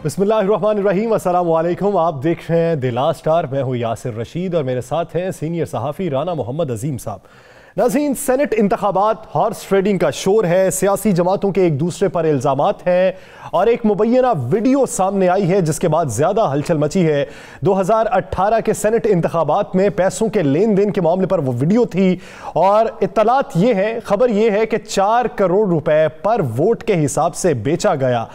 बिस्मिल्लाहिर्रहमानिर्रहीम, अस्सलाम वालेकुम। आप देख रहे हैं द लास्ट आवर। मैं हूं यासिर रशीद और मेरे साथ हैं सीनियर सहाफ़ी राना मोहम्मद अजीम साहब। नाज़रीन, सेनेट इंतखाबात हॉर्स ट्रेडिंग का शोर है, सियासी जमातों के एक दूसरे पर इल्ज़ामात हैं और एक मुबैना वीडियो सामने आई है जिसके बाद ज़्यादा हलचल मची है। 2018 के सेनेट इंतखाबात में पैसों के लेन देन के मामले पर वो वीडियो थी और इत्तलात ये है, खबर ये है कि 4 करोड़ रुपए पर वोट के हिसाब से बेचा गया,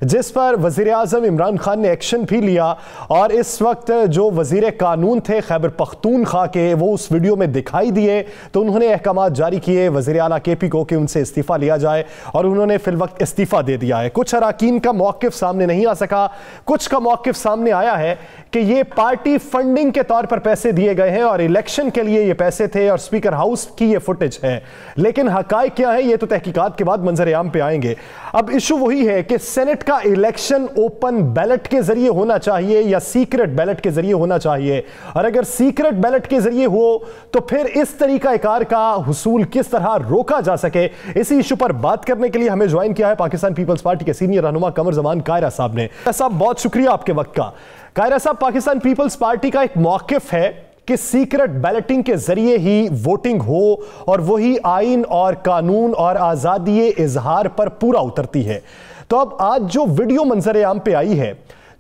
जिस पर वज़ीर आज़म इमरान खान ने एक्शन भी लिया। और इस वक्त जो वज़ीर कानून थे खैबर पख्तूनख्वा के, वो उस वीडियो में दिखाई दिए तो उन्होंने अहकामात जारी किए वज़ीर आला KP को कि उनसे इस्तीफ़ा लिया जाए और उन्होंने फिल वक्त इस्तीफ़ा दे दिया है। कुछ अराकीन का मौक़िफ़ सामने नहीं आ सका, कुछ का मौक़िफ़ सामने आया है कि ये पार्टी फंडिंग के तौर पर पैसे दिए गए हैं और इलेक्शन के लिए ये पैसे थे और स्पीकर हाउस की ये फुटेज है। लेकिन हक़ाइक़ क्या है ये तो तहकीकात के बाद मंजर आम पे आएंगे। अब इशू वही है कि सेनेट का इलेक्शन ओपन बैलेट के जरिए होना चाहिए या सीक्रेट बैलेट के जरिए होना चाहिए, और अगर सीक्रेट बैलेट के जरिए हो तो फिर इस तरीकाकार का हुसूल किस तरह रोका जा सके। इसी इशू पर बात करने के लिए हमें ज्वाइन किया है पाकिस्तान पीपल्स पार्टी के सीनियर रहनुमा कमर जमान कायरा साहब ने। साहब, बहुत शुक्रिया आपके वक्त का। कायरा साहब, पाकिस्तान पीपल्स पार्टी का एक मौक़िफ़ है कि सीक्रेट बैलेटिंग के जरिए ही वोटिंग हो और वही आइन और कानून और आज़ादी इजहार पर पूरा उतरती है। तो अब आज जो वीडियो मंजर आम पे आई है,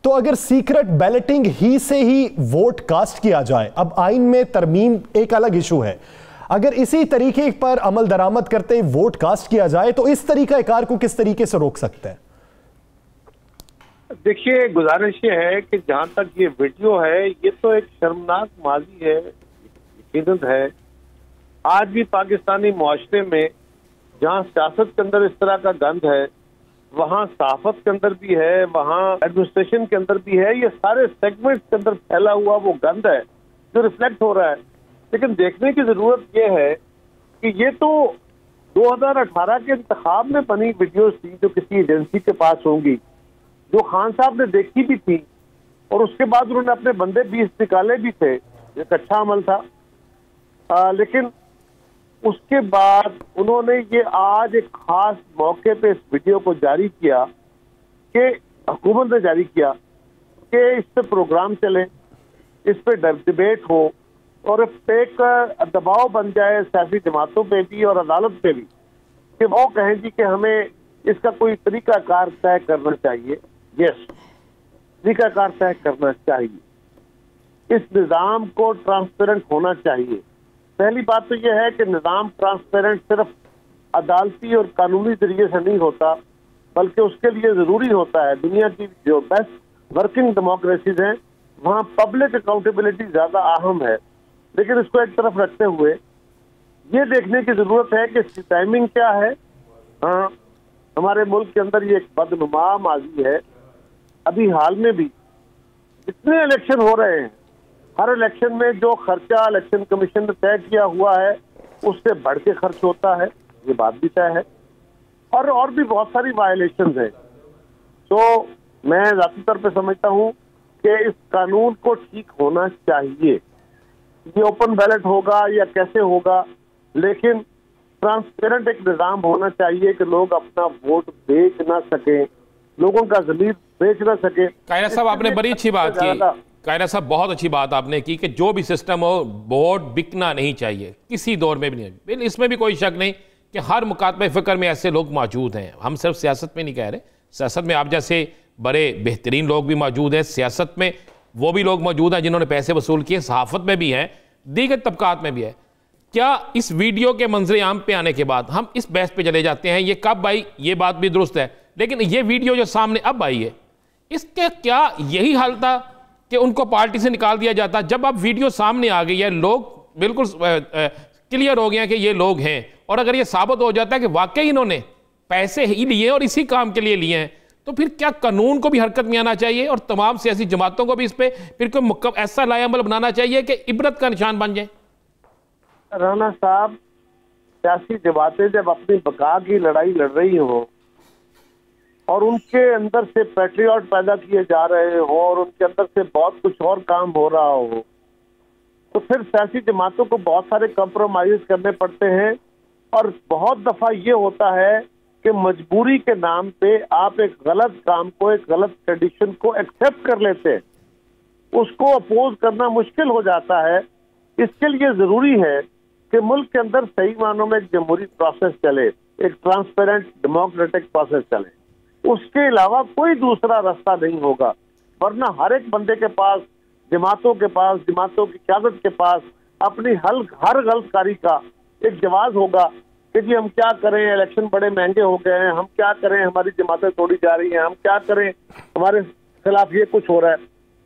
तो अगर सीक्रेट बैलेटिंग ही से ही वोट कास्ट किया जाए, अब आइन में तरमीम एक अलग इशू है, अगर इसी तरीके पर अमल दरामद करते ही वोट कास्ट किया जाए तो इस तरीकाकार को किस तरीके से रोक सकते हैं? देखिए, गुजारिश ये है कि जहां तक ये वीडियो है, ये तो एक शर्मनाक माजी है, यकीनन है। आज भी पाकिस्तानी मुआशरे में जहां सियासत के अंदर इस तरह का गंद है, वहां सहाफत के अंदर भी है, वहां एडमिनिस्ट्रेशन के अंदर भी है, ये सारे सेगमेंट्स के अंदर फैला हुआ वो गंद है जो रिफ्लेक्ट हो रहा है। लेकिन देखने की जरूरत ये है कि ये तो 2018 के इंतखाब में बनी वीडियोस थी जो किसी एजेंसी के पास होंगी, जो खान साहब ने देखी भी थी और उसके बाद उन्होंने अपने बंदे 20 निकाले भी थे, एक अच्छा अमल था। लेकिन उसके बाद उन्होंने ये आज एक खास मौके पे इस वीडियो को जारी किया कि हुकूमत ने जारी किया कि इस पे प्रोग्राम चले, इस पे डिबेट हो और एक दबाव बन जाए सियासी जमातों पे भी और अदालत पे भी कि वो कहें जी कि हमें इसका कोई तरीकाकार तय करना चाहिए। यस, तरीकाकार तय करना चाहिए, इस निज़ाम को ट्रांसपेरेंट होना चाहिए। पहली बात तो यह है कि निज़ाम ट्रांसपेरेंट सिर्फ अदालती और कानूनी जरिए से नहीं होता, बल्कि उसके लिए ज़रूरी होता है, दुनिया की जो बेस्ट वर्किंग डेमोक्रेसीज हैं वहाँ पब्लिक अकाउंटेबिलिटी ज़्यादा अहम है। लेकिन इसको एक तरफ रखते हुए ये देखने की ज़रूरत है कि इसकी टाइमिंग क्या है। हाँ, हमारे मुल्क के अंदर ये एक बदनुमा माजी है। अभी हाल में भी जितने इलेक्शन हो रहे हैं, हर इलेक्शन में जो खर्चा इलेक्शन कमीशन ने तय किया हुआ है उससे बढ़ के खर्च होता है, ये बात भी तय है। और भी बहुत सारी वायलेशंस हैं। तो मैं ज़ाती तौर पे समझता हूँ कि इस कानून को ठीक होना चाहिए। ये ओपन बैलेट होगा या कैसे होगा, लेकिन ट्रांसपेरेंट एक निज़ाम होना चाहिए कि लोग अपना वोट बेच ना सकें, लोगों का ज़मीर बेच ना सके। कायरा साहब, आपने बड़ी अच्छी बात की। कायरा साहब, बहुत अच्छी बात आपने की कि जो भी सिस्टम हो, वोट बिकना नहीं चाहिए किसी दौर में भी नहीं। इसमें भी कोई शक नहीं कि हर मुकातमे फ़िक्र में ऐसे लोग मौजूद हैं। हम सिर्फ सियासत में नहीं कह रहे, सियासत में आप जैसे बड़े बेहतरीन लोग भी मौजूद हैं, सियासत में वो भी लोग मौजूद हैं जिन्होंने पैसे वसूल किए, सहाफ़त में भी हैं, दीगर तबकात में भी है। क्या इस वीडियो के मंजर आम पे आने के बाद हम इस बहस पे चले जाते हैं, ये कब आई, ये बात भी दुरुस्त है, लेकिन ये वीडियो जो सामने अब आई है, इसके क्या यही हाल था कि उनको पार्टी से निकाल दिया जाता? जब अब वीडियो सामने आ गई है, लोग बिल्कुल क्लियर हो गए हैं कि ये लोग हैं, और अगर ये साबित हो जाता है कि वाकई इन्होंने पैसे ही लिए और इसी काम के लिए लिए हैं, तो फिर क्या कानून को भी हरकत में आना चाहिए और तमाम सियासी जमातों को भी इस पर फिर कोई ऐसा लाएअमल बनाना चाहिए कि इबरत का निशान बन जाए? राना साहब, सियासी जमातें जब अपनी बका की लड़ाई लड़ रही हो और उनके अंदर से पैट्रियट पैदा किए जा रहे हो और उनके अंदर से बहुत कुछ और काम हो रहा हो, तो फिर सियासी जमातों को बहुत सारे कंप्रोमाइज करने पड़ते हैं। और बहुत दफा ये होता है कि मजबूरी के नाम पे आप एक गलत काम को, एक गलत ट्रेडिशन को एक्सेप्ट कर लेते हैं, उसको अपोज करना मुश्किल हो जाता है। इसके लिए जरूरी है कि मुल्क के अंदर सही मानों में एक जमहूरी प्रोसेस चले, एक ट्रांसपेरेंट डेमोक्रेटिक प्रोसेस चले। उसके अलावा कोई दूसरा रास्ता नहीं होगा, वरना हर एक बंदे के पास, जमातों के पास, जमातों की क़यादत के पास अपनी हर गलतकारी का एक जवाब होगा कि जी हम क्या करें, इलेक्शन बड़े महंगे हो गए हैं, हम क्या करें, हमारी जमातें तोड़ी जा रही हैं, हम क्या करें, हमारे खिलाफ ये कुछ हो रहा है।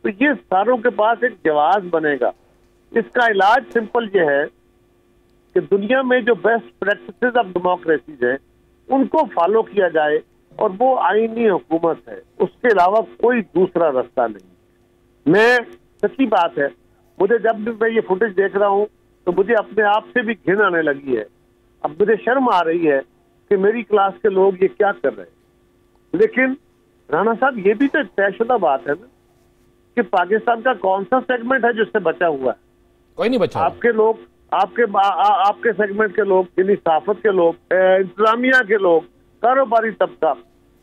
तो ये सारों के पास एक जवाब बनेगा। इसका इलाज सिंपल ये है कि दुनिया में जो बेस्ट प्रैक्टिसेस ऑफ डेमोक्रेसीज है उनको फॉलो किया जाए, और वो आईनी हुकूमत है, उसके अलावा कोई दूसरा रास्ता नहीं। मैं सच्ची बात है, मुझे जब भी मैं ये फुटेज देख रहा हूँ तो मुझे अपने आप से भी घिन आने लगी है। अब मुझे शर्म आ रही है कि मेरी क्लास के लोग ये क्या कर रहे हैं। लेकिन राणा साहब, ये भी तो तयशुदा बात है ना कि पाकिस्तान का कौन सा सेगमेंट है जिससे बचा हुआ है? कोई नहीं बचा। आपके लोग, आपके सेगमेंट के लोग, यानी सहाफत के लोग, इंतजामिया के लोग, कारोबारी तबका,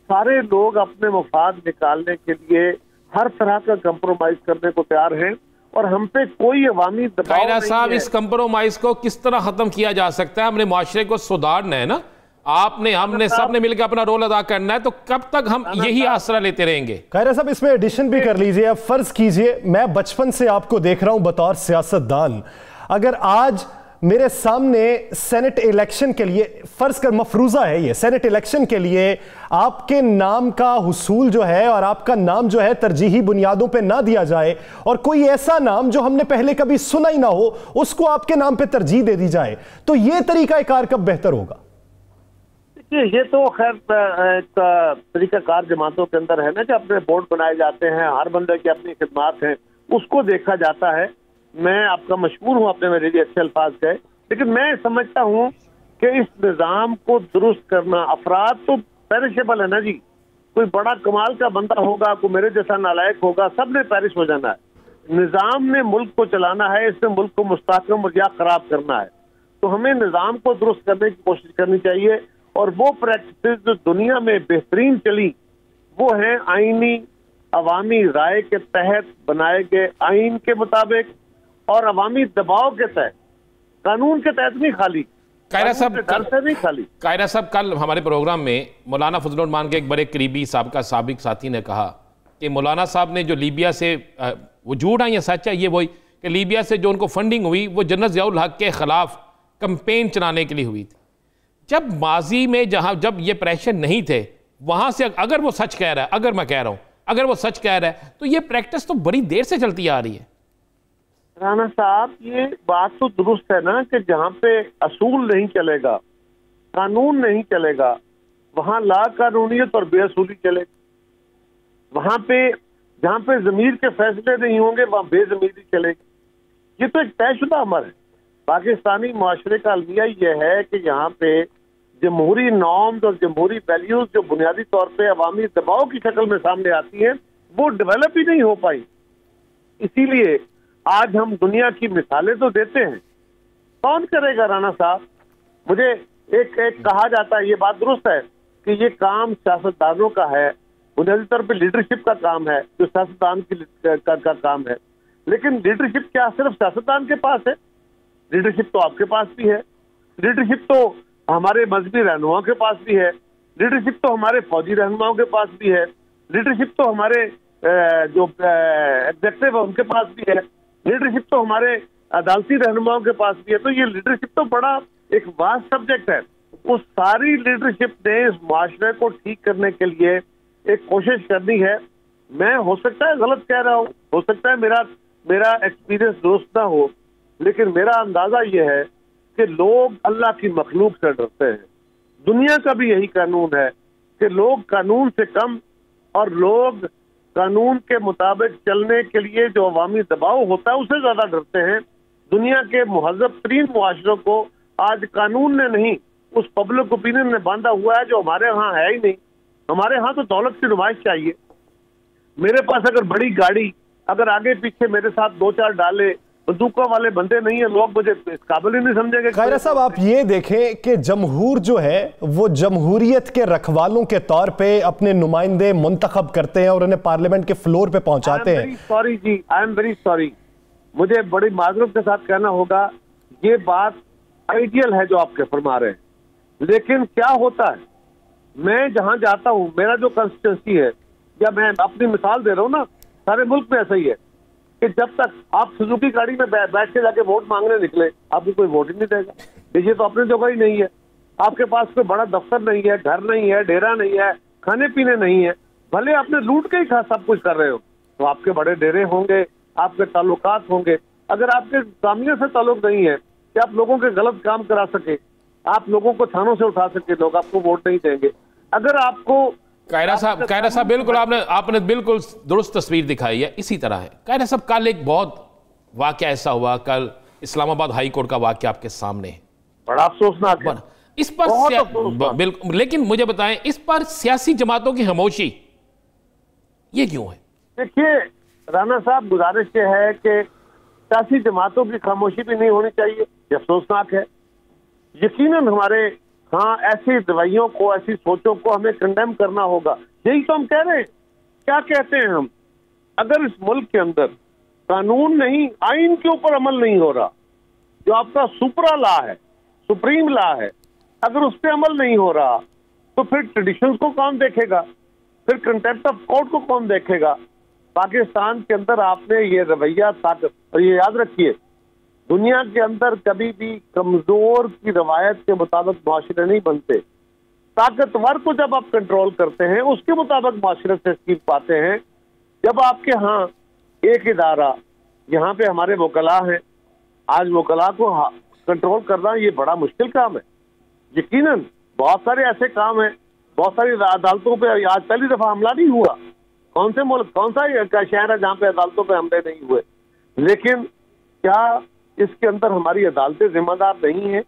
सारे लोग अपने मफाद निकालने के लिए हर तरह का कंप्रोमाइज करने को तैयार हैं, और हम पे कोई अवामी दबाव नहीं है। साहब, इस कंप्रोमाइज को किस तरह खत्म किया जा सकता है? हमने मुआशरे को सुधारना है ना, आपने, हमने, सबने मिलकर अपना रोल अदा करना है। तो कब तक हम यही आसरा लेते रहेंगे? कायरा साहब, इसमें एडिशन भी कर लीजिए। अब फर्ज कीजिए मैं बचपन से आपको देख रहा हूं बतौर सियासतदान, अगर आज मेरे सामने सेनेट इलेक्शन के लिए, फर्ज कर मफरूजा है ये, सेनेट इलेक्शन के लिए आपके नाम का हुसूल जो है और आपका नाम जो है तरजीही बुनियादों पे ना दिया जाए, और कोई ऐसा नाम जो हमने पहले कभी सुना ही ना हो उसको आपके नाम पे तरजीह दे दी जाए, तो ये तरीकाकार कब बेहतर होगा? ये तो खैर एक तरीकाकार जमातों के अंदर है ना कि अपने बोर्ड बनाए जाते हैं, हर बंदे की अपनी खिदमात है, उसको देखा जाता है। मैं आपका मशहूर हूँ अपने मेरे लिए अच्छे अल्फाज गए, लेकिन मैं समझता हूँ कि इस निज़ाम को दुरुस्त करना, अफराद तो पेरिशेबल है ना जी, कोई बड़ा कमाल का बंदा होगा, कोई मेरे जैसा नालायक होगा, सब ने पेरिश हो जाना है। निज़ाम ने मुल्क को चलाना है, इसने मुल्क को मुस्तहकम या खराब करना है। तो हमें निज़ाम को दुरुस्त करने की कोशिश करनी चाहिए, और वो प्रैक्टिस जो दुनिया में बेहतरीन चली वो है आईनी अवामी राय के तहत बनाए गए आइन के मुताबिक और अवामी दबाव के तहत, कानून के तहत नहीं खाली। कायरा साहब, नहीं खाली। कायरा साहब, कल हमारे प्रोग्राम में मौलाना फजल रहमान के एक बड़े करीबी साबिक साथी ने कहा कि मौलाना साहब ने जो लीबिया से, वो झूठ है या सच है, ये वही कि लीबिया से जो उनको फंडिंग हुई वो जनरल ज़ियाउल हक के खिलाफ कंपेन चलाने के लिए हुई थी। जब माजी में जब ये प्रेशर नहीं थे, वहां से अगर वो सच कह रहा है, अगर मैं कह रहा हूं, अगर वो सच कह रहा है, तो ये प्रैक्टिस तो बड़ी देर से चलती आ रही है। राणा साहब, ये बात तो दुरुस्त है ना कि जहां पे असूल नहीं चलेगा, कानून नहीं चलेगा, वहां ला कानूनियत और बेअसूली चलेगी। वहां पे जहां पे जमीर के फैसले नहीं होंगे वहां बेजमीरी चलेगी। ये तो एक तयशुदा अमर है। पाकिस्तानी मुआशरे का अलमिया यह है कि यहाँ पे जमहूरी नॉर्म्स और जमहूरी वैल्यूज जो बुनियादी तौर पे अवामी दबाव की शक्ल में सामने आती हैं वो डेवलप ही नहीं हो पाई। इसीलिए आज हम दुनिया की मिसालें तो देते हैं, कौन करेगा राणा साहब? मुझे एक कहा जाता है, ये बात दुरुस्त है कि ये काम सियासतदानों का है, बुनियादी तौर पे लीडरशिप का काम है, जो सियासतदान का काम है। लेकिन लीडरशिप क्या सिर्फ सियासतदान के पास है? लीडरशिप तो आपके पास भी है, लीडरशिप तो हमारे मजहबी रहनुमाओं के पास भी है, लीडरशिप तो हमारे फौजी रहनुमाओं के पास भी है, लीडरशिप तो हमारे जो एग्जेक्टिव है उनके पास भी है, लीडरशिप तो हमारे अदालती रहनुमाओं के पास भी है। तो ये लीडरशिप तो बड़ा एक वास्ट सब्जेक्ट है। उस सारी लीडरशिप ने इस माशरे को ठीक करने के लिए एक कोशिश करनी है। मैं हो सकता है गलत कह रहा हूँ, हो सकता है मेरा एक्सपीरियंस दुरुस्त ना हो, लेकिन मेरा अंदाजा ये है कि लोग अल्लाह की मखलूक से डरते हैं। दुनिया का भी यही कानून है कि लोग कानून से कम और लोग कानून के मुताबिक चलने के लिए जो अवामी दबाव होता है उससे ज्यादा डरते हैं। दुनिया के मुहज़्ज़ब तरीन मुआशरों को आज कानून ने नहीं, उस पब्लिक ओपिनियन ने बांधा हुआ है जो हमारे यहाँ है ही नहीं। हमारे यहाँ तो दौलत की नुमाइश चाहिए। मेरे पास अगर बड़ी गाड़ी, अगर आगे पीछे मेरे साथ 2-4 डाले बंदूकों वाले बंदे नहीं है, लोग मुझे इस काबिल ही नहीं समझेंगे। कायरा साहब, आप ये देखें कि जमहूर जो है वो जमहूरियत के रखवालों के तौर पे अपने नुमाइंदे मुंतखब करते हैं और उन्हें पार्लियामेंट के फ्लोर पे पहुंचाते हैं। Sorry ji, I am very sorry, मुझे बड़ी माजरत के साथ कहना होगा, ये बात आइडियल है जो आपके फरमा रहे हैं, लेकिन क्या होता है, मैं जहां जाता हूं, मेरा जो कंस्टिट्यूंसी है, या मैं अपनी मिसाल दे रहा हूं ना, सारे मुल्क में ऐसा ही है कि जब तक आप सुजुकी गाड़ी में बैठ के जाके वोट मांगने निकले, आपको कोई वोट ही नहीं देगा। ये तो अपनी जगह ही नहीं है, आपके पास कोई बड़ा दफ्तर नहीं है, घर नहीं है, डेरा नहीं है, खाने पीने नहीं है, भले आपने लूट के ही सब कुछ कर रहे हो, तो आपके बड़े डेरे होंगे, आपके ताल्लुकात होंगे। अगर आपके सामने से ताल्लुक नहीं है कि आप लोगों के गलत काम करा सके, आप लोगों को थानों से उठा सके, लोग आपको वोट नहीं देंगे। अगर आपको कायरा साहब बिल्कुल आपने बिल्कुल दुरुस्त तस्वीर दिखाई है, इसी तरह है। कायरा साहब, कल एक बहुत वाकया ऐसा हुआ, कल इस्लामाबाद हाई कोर्ट का वाकया आपके सामने है, बड़ा अफसोसनाक है इस पर बिल्कुल, लेकिन मुझे बताएं इस पर सियासी जमातों की खामोशी ये क्यों है? देखिए राना साहब, गुजारिश ये है कि सियासी जमातों की खामोशी भी नहीं होनी चाहिए, ये अफसोसनाक है। यकीनन हमारे ऐसी दवाइयों को, ऐसी सोचों को हमें कंडेम करना होगा, यही तो हम कह रहे हैं। क्या कहते हैं हम, अगर इस मुल्क के अंदर कानून नहीं, आइन के ऊपर अमल नहीं हो रहा, जो आपका सुपरा लॉ है, सुप्रीम लॉ है, अगर उस पर अमल नहीं हो रहा, तो फिर ट्रेडिशंस को कौन देखेगा, फिर कंटेम्प्ट ऑफ कोर्ट को कौन देखेगा? पाकिस्तान के अंदर आपने ये रवैया ताकत, और ये याद रखिए, दुनिया के अंदर कभी भी कमजोर की रवायत के मुताबिक माशरे नहीं बनते। ताकतवर को जब आप कंट्रोल करते हैं, उसके मुताबिक माशरे से स्कीम पाते हैं। जब आपके यहाँ एक इदारा, यहाँ पे हमारे वकला हैं, आज वकला को कंट्रोल करना ये बड़ा मुश्किल काम है। यकीनन बहुत सारे ऐसे काम हैं, बहुत सारी अदालतों पे आज पहली दफा हमला नहीं हुआ। कौन से मुल्क, कौन सा शहर है जहाँ पे अदालतों पे हमले नहीं हुए? लेकिन क्या इसके अंदर हमारी अदालतें जिम्मेदार नहीं है?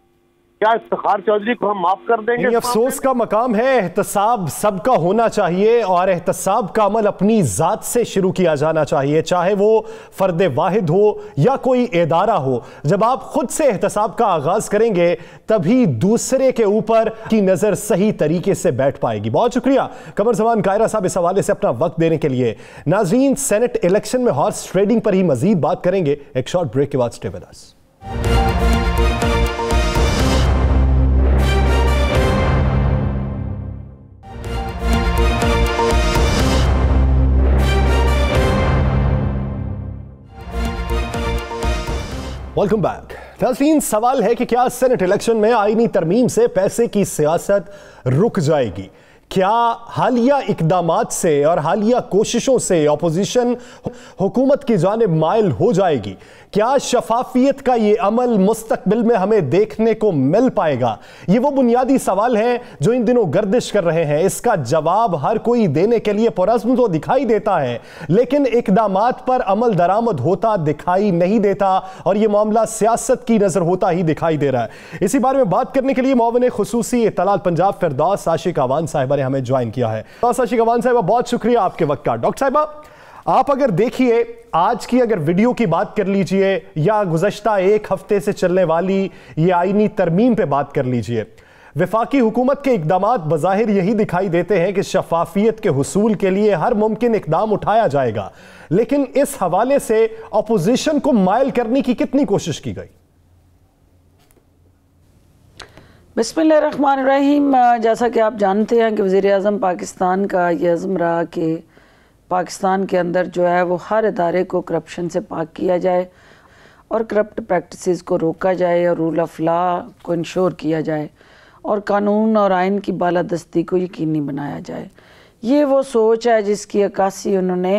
क्या इफ्तिखार चौधरी को हम माफ कर देंगे? अफसोस का मकाम है, एहतसाब सबका होना चाहिए और एहतसाब का अमल अपनी जात से शुरू किया जाना चाहिए, चाहे वो फर्द वाहिद हो या कोई इदारा हो। जब आप खुद से एहतसाब का आगाज करेंगे तभी दूसरे के ऊपर की नजर सही तरीके से बैठ पाएगी। बहुत शुक्रिया कमर जमान कायरा साहब इस हवाले से अपना वक्त देने के लिए। नाज़रीन, सेनेट इलेक्शन में हॉर्स ट्रेडिंग पर ही मजीद बात करेंगे एक शॉर्ट ब्रेक के बाद। Stay with us. Welcome back. नाज़रीन, सवाल है कि क्या सेनेट इलेक्शन में आईनी तरमीम से पैसे की सियासत रुक जाएगी? क्या हालिया इकदामात से और हालिया कोशिशों से अपोजिशन हुकूमत की जानिब माइल हो जाएगी? क्या शफाफियत का ये अमल मुस्तकबिल में हमें देखने को मिल पाएगा? ये वो बुनियादी सवाल हैं जो इन दिनों गर्दिश कर रहे हैं। इसका जवाब हर कोई देने के लिए पुरअज़्म तो दिखाई देता है, लेकिन इकदामात पर अमल दरामद होता दिखाई नहीं देता और ये मामला सियासत की नजर होता ही दिखाई दे रहा है। इसी बारे में बात करने के लिए मुआविन खुसूसी इत्तलात पंजाब फिरदौस आशिक अवान साहिबा ने हमें ज्वाइन किया है। आशिक अवान साहिबा, बहुत शुक्रिया आपके वक्त का। डॉक्टर साहिबा, आप अगर देखिए, आज की अगर वीडियो की बात कर लीजिए या गुज़श्ता एक हफ्ते से चलने वाली ये आईनी तरमीम पे बात कर लीजिए, वफाकी हुकूमत के इकदामात बज़ाहिर यही दिखाई देते हैं कि शफाफियत के हुसूल के लिए हर मुमकिन इकदाम उठाया जाएगा, लेकिन इस हवाले से अपोजिशन को माइल करने की कितनी कोशिश की गई? बिस्मिल्लाहिर्रहमानिर्रहीम। जैसा कि आप जानते हैं कि वज़ीर-ए-आज़म पाकिस्तान का ये अज़्म रहा कि पाकिस्तान के अंदर जो है वो हर इदारे को करप्शन से पाक किया जाए और करप्ट प्रैक्टिसेस को रोका जाए और रूल ऑफ लॉ को इंश्योर किया जाए और कानून और आइन की बालादस्ती को यकीनी बनाया जाए। ये वो सोच है जिसकी अक्कासी उन्होंने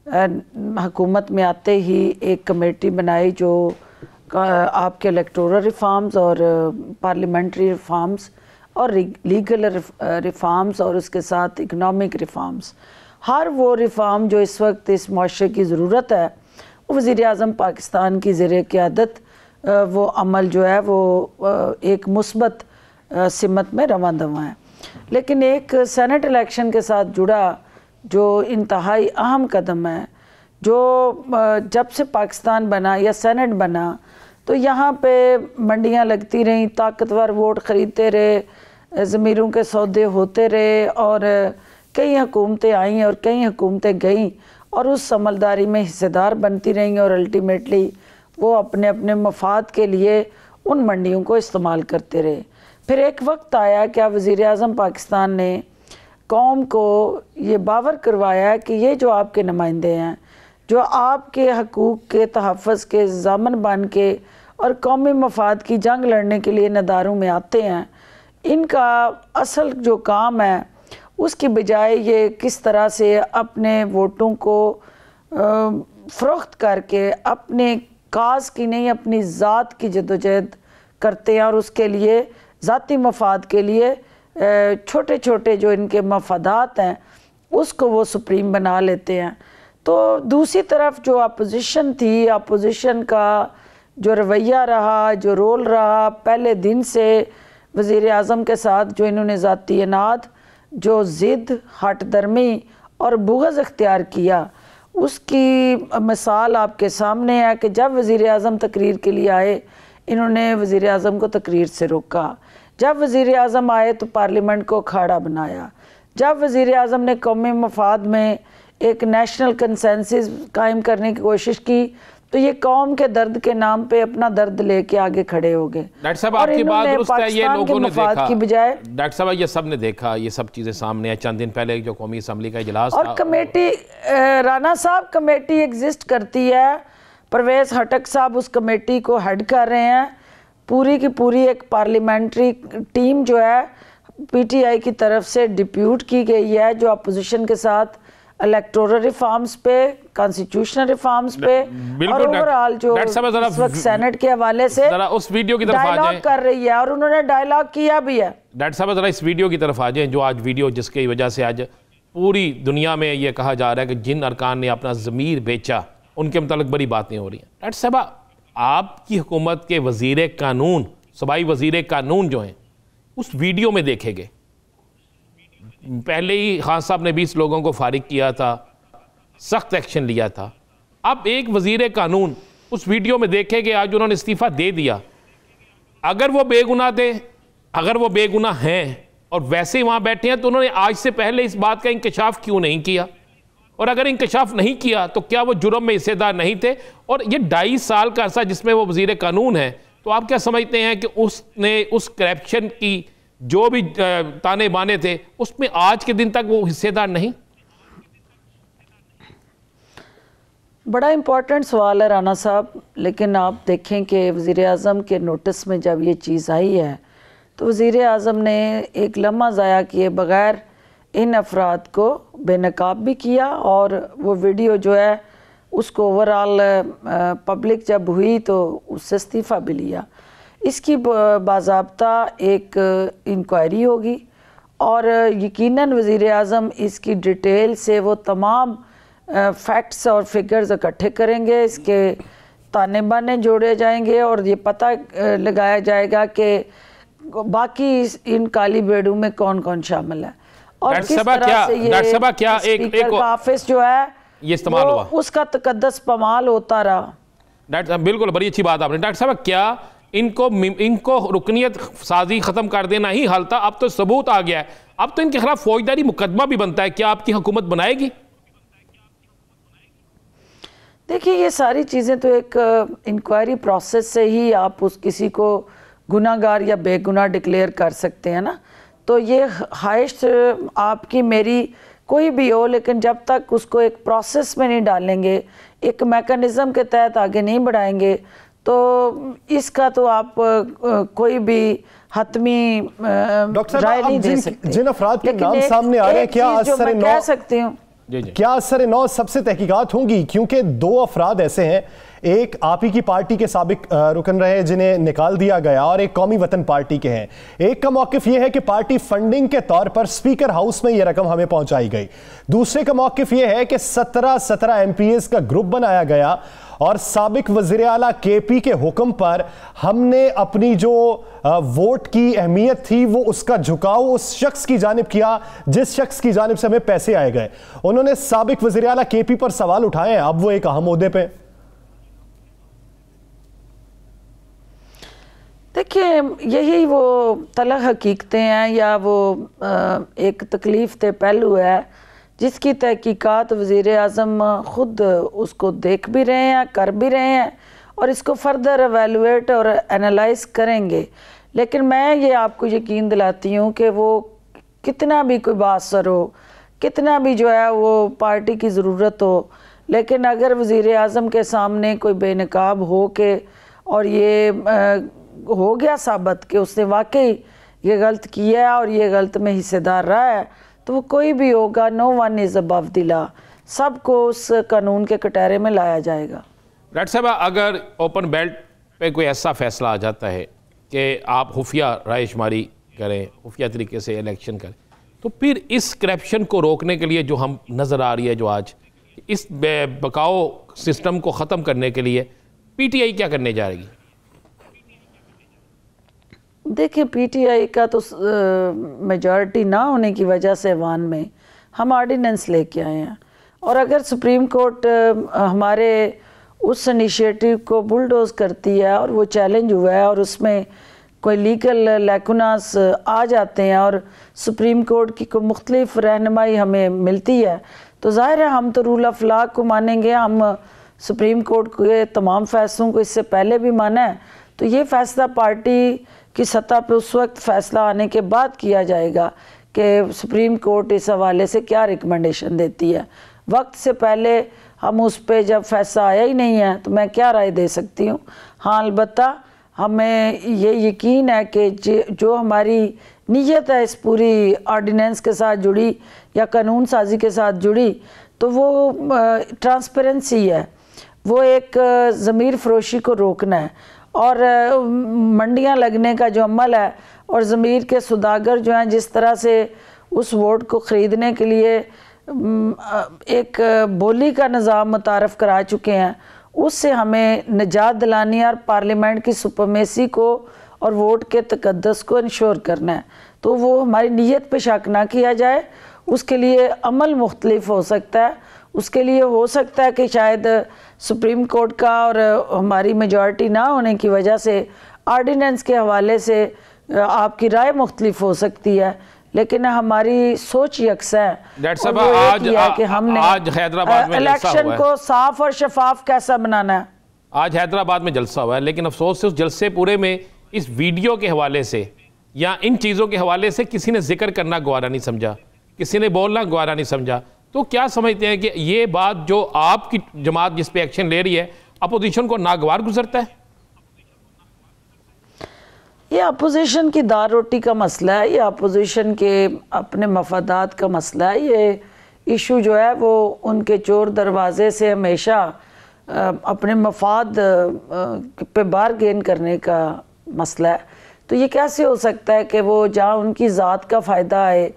हुकूमत में आते ही एक कमेटी बनाई जो आपके इलेक्टोरल रिफॉर्म्स और पार्लियामेंट्री रिफॉर्म्स और लीगल रिफॉर्म्स और उसके साथ इकनॉमिक रिफॉर्म्स, हर वो रिफॉर्म जो इस वक्त इस माशरे की ज़रूरत है वो वज़ीर-ए-आज़म पाकिस्तान की ज़ेरे क़यादत वो अमल जो है वो एक मुस्बत सिमत में रवां दवां है। लेकिन एक सेनेट इलेक्शन के साथ जुड़ा जो इंतहाई अहम कदम है जो जब से पाकिस्तान बना या सेनेट बना तो यहाँ पे मंडियाँ लगती रहीं, ताकतवर वोट ख़रीदते रहे, ज़मीरों के सौदे होते रहे और कई हुकूमतें आईं और कई हुकूमतें गईं और उस समझदारी में हिस्सेदार बनती रहीं और अल्टीमेटली वो अपने अपने मफाद के लिए उन मंडियों को इस्तेमाल करते रहे। फिर एक वक्त आया कि वज़ीर आज़म पाकिस्तान ने कौम को ये बावर करवाया कि ये जो आपके नुमाइंदे हैं, जो आपके हकूक़ के तहफ़्फ़ुज़ के ज़ामन बन के और कौमी मफाद की जंग लड़ने के लिए नदारों में आते हैं, इनका असल जो काम है उसकी बजाय ये किस तरह से अपने वोटों को फ़रोख्त करके अपने काज की नहीं अपनी ज़ात की जदोजहद करते हैं और उसके लिए ज़ाती मफाद के लिए छोटे छोटे जो इनके मफादात हैं उसको वो सुप्रीम बना लेते हैं। तो दूसरी तरफ जो अपोजिशन थी, अपोजिशन का जो रवैया रहा, जो रोल रहा, पहले दिन से वज़ीर आज़म के साथ जो इन्होंने ज़ाती अनाद, जो ज़िद, हट दर्मी और बुग़्ज़ इख्तियार किया, उसकी मिसाल आपके सामने है कि जब वज़ीर आज़म तकरीर के लिए आए, इन्होंने वज़ीर आज़म को तकरीर से रोका। जब वज़ीर आज़म आए तो पार्लियामेंट को अखाड़ा बनाया। जब वज़ीर आज़म ने कौमी मफाद में एक नेशनल कंसेंसस कायम करने की कोशिश की तो ये कौम के दर्द के नाम पे अपना दर्द लेके आगे खड़े हो गए। डॉक्टर साहब आपकी बात दुरुस्त है, ये लोगों ने देखा की बजाय डॉक्टर साहब ये सब ने देखा, ये सब चीज़ें सामने हैं। चंद दिन पहले जो कौमी असम्बली का इजलास और था, कमेटी राना साहब कमेटी एग्जिस्ट करती है, परवेज़ हटक साहब उस कमेटी को हेड कर रहे हैं। पूरी की पूरी एक पार्लियामेंट्री टीम जो है पीटीआई की तरफ से डिप्यूट की गई है, जो अपोजिशन के साथ इलेक्टोरल रिफॉर्म्स पे, कॉन्स्टिट्यूशनल रिफॉर्म्स पे और ओवरऑल जो इस वक्त सेनेट के हवाले से उस वीडियो की तरफ आ डायलॉग जाएं। कर रही है और उन्होंने डायलॉग किया भी है। डॉक्टर साहब जरा इस वीडियो की तरफ आ जाएं, जो आज वीडियो जिसकी वजह से आज पूरी दुनिया में ये कहा जा रहा है कि जिन अरकान ने अपना ज़मीर बेचा उनके मुतालिक बड़ी बातें हो रही हैं। डॉक्टर साहब आपकी हुकूमत के वज़ीर कानून, सूबाई वज़ीर कानून जो हैं उस वीडियो में देखे गए, पहले ही खान साहब ने 20 लोगों को फारिग किया था, सख्त एक्शन लिया था। अब एक वज़ीर कानून उस वीडियो में देखे गए, आज उन्होंने इस्तीफ़ा दे दिया। अगर वो बेगुनाह थे, अगर वो बेगुनाह हैं और वैसे ही वहाँ बैठे हैं तो उन्होंने आज से पहले इस बात का इंकशाफ क्यों नहीं किया? और अगर इंकशाफ नहीं किया तो क्या वो जुर्म में हिस्सेदार नहीं थे? और ये 2.5 साल का अरसा जिसमें वो वज़ीर कानून है, तो आप क्या समझते हैं कि उसने उस करप्शन की जो भी ताने बाने थे उसमें आज के दिन तक वो हिस्सेदार नहीं? बड़ा इम्पोर्टेंट सवाल है राना साहब, लेकिन आप देखें कि वज़ीर आज़म के नोटिस में जब ये चीज़ आई है तो वज़ीर आज़म ने एक लम्हा ज़ाया किए बग़ैर इन अफराद को बेनकाब भी किया और वो वीडियो जो है उसको ओवरऑल पब्लिक जब हुई तो उससे इस्तीफ़ा भी लिया। इसकी बाज़ाब्ता एक इंक्वायरी होगी और यकीनन वज़ीर आज़म इसकी डिटेल से वो तमाम फैक्ट्स और फिगर्स इकट्ठे करेंगे, इसके ताने बाने जोड़े जाएंगे और ये पता लगाया जाएगा कि बाकी इन काली बेड़ों में कौन कौन शामिल है और किस तरह से ये स्पीकर का ऑफिस जो है ये इस्तेमाल हुआ, उसका तकद्दस पमाल होता रहा। डॉक्टर साहब बिल्कुल बड़ी अच्छी बात आपने। डॉक्टर साहब क्या इनको रुकनियत साजी खत्म कर देना ही हल था? अब तो सबूत आ गया है, अब तो इनके खिलाफ फौजदारी मुकदमा भी बनता है। क्या आपकी हुकूमत बनाएगी? देखिए ये सारी चीज़ें तो एक इंक्वायरी प्रोसेस से ही आप उस किसी को गुनाहगार या बेगुनाह डिक्लेयर कर सकते हैं ना। तो ये हाइस्ट आपकी मेरी कोई भी हो, लेकिन जब तक उसको एक प्रोसेस में नहीं डालेंगे, एक मैकेनिज़्म के तहत आगे नहीं बढ़ाएंगे तो इसका तो आप कोई भी हतमी राय नहीं दे सकते। जिन अफराद के नाम सामने आ रहे हैं, क्या असर नौ कह सकती हूँ, क्या असर नौ सबसे तहकीकात होंगी? क्योंकि 2 अफराद ऐसे हैं, एक आप ही की पार्टी के साबिक रुकन रहे जिन्हें निकाल दिया गया और एक कौमी वतन पार्टी के हैं। एक का मौकिफ यह है कि पार्टी फंडिंग के तौर पर स्पीकर हाउस में यह रकम हमें पहुंचाई गई। दूसरे का मौकिफ यह है कि 17 MPs का ग्रुप बनाया गया और साबिक वज़ीर आला KP के हुक्म पर हमने अपनी जो वोट की अहमियत थी वो उसका झुकाव उस शख्स की जानिब किया जिस शख्स की जानिब से हमें पैसे आए गए। उन्होंने साबिक वज़ीर आला KP पर सवाल उठाए हैं, अब वो एक अहम ओहदे पे। देखिए, यही वो तलख हकीकतें हैं या वो एक तकलीफ दे पहलू है जिसकी तहकीकात वज़ीर आज़म ख़ुद उसको देख भी रहे हैं, कर भी रहे हैं और इसको फर्दर एवेलुएट और एनालाइज करेंगे। लेकिन मैं ये आपको यकीन दिलाती हूँ कि वो कितना भी कोई बासर हो, कितना भी जो है वो पार्टी की ज़रूरत हो, लेकिन अगर वज़ीर आज़म के सामने कोई बेनकाब हो के और ये हो गया साबित कि उसने वाकई ये गलत किया है और ये गलत में हिस्सेदार रहा है, तो वो कोई भी होगा, no one is above the law, सबको उस कानून के कटहरे में लाया जाएगा। डॉक्टर साहब, अगर ओपन बेल्ट पे कोई ऐसा फैसला आ जाता है कि आप खुफिया रायशुमारी करें, खुफिया तरीके से इलेक्शन करें, तो फिर इस करप्शन को रोकने के लिए जो हम नज़र आ रही है, जो आज इस बकाओ सिस्टम को ख़त्म करने के लिए PTI क्या करने जा रही है? देखिए, PTI का तो मेजॉरिटी ना होने की वजह से ऐवान में हम ऑर्डिनेंस लेके आए हैं, और अगर सुप्रीम कोर्ट हमारे उस इनिशिएटिव को बुलडोज करती है और वो चैलेंज हुआ है और उसमें कोई लीगल लैकुनास आ जाते हैं और सुप्रीम कोर्ट की कोई मुख्तलिफ रहनुमाई हमें मिलती है, तो ज़ाहिर है हम तो रूल ऑफ लॉ को मानेंगे। हम सुप्रीम कोर्ट के तमाम फैसलों को इससे पहले भी माना है, तो ये फैसला पार्टी की सतह पे उस वक्त फैसला आने के बाद किया जाएगा कि सुप्रीम कोर्ट इस हवाले से क्या रिकमेंडेशन देती है। वक्त से पहले हम उस पे जब फैसला आया ही नहीं है तो मैं क्या राय दे सकती हूँ। हाँ, अलबत्ता हमें ये यकीन है कि जो हमारी नीयत है इस पूरी ऑर्डिनेंस के साथ जुड़ी या कानून साजी के साथ जुड़ी, तो वो ट्रांसपेरेंसी है, वो एक ज़मीर फरोशी को रोकना है और मंडियां लगने का जो अमल है और ज़मीर के सौदागर जो हैं जिस तरह से उस वोट को ख़रीदने के लिए एक बोली का निज़ाम मुतारफ़ करा चुके हैं, उससे हमें निजात दिलानी है और पार्लियामेंट की सुपरमेसी को और वोट के तकद्दस को इंश्योर करना है। तो वो हमारी नीयत पे शक ना किया जाए, उसके लिए अमल मुख्तलिफ हो सकता है। उसके लिए हो सकता है कि शायद सुप्रीम कोर्ट का और हमारी मेजॉरिटी ना होने की वजह से ऑर्डिनेंस के हवाले से आपकी राय मुख्तलिफ हो सकती है, लेकिन हमारी सोच यकसा है। कि हमने आज हैदराबाद में इलेक्शन को साफ और शफाफ कैसा बनाना है। आज हैदराबाद में जलसा हुआ है, लेकिन अफसोस से उस जलसे पूरे में इस वीडियो के हवाले से या इन चीज़ों के हवाले से किसी ने जिक्र करना गवारा नहीं समझा, किसी ने बोलना गवारा नहीं समझा। तो क्या समझते हैं कि ये बात जो आपकी जमात जिस पे एक्शन ले रही है अपोजिशन को नागवार गुजरता है? ये अपोजिशन की दाल रोटी का मसला है, ये अपोजिशन के अपने मफादात का मसला है। ये इशू जो है वो उनके चोर दरवाजे से हमेशा अपने मफाद पे बारगेन करने का मसला है। तो ये कैसे हो सकता है कि वो जहाँ उनकी ज़ात का फ़ायदा आए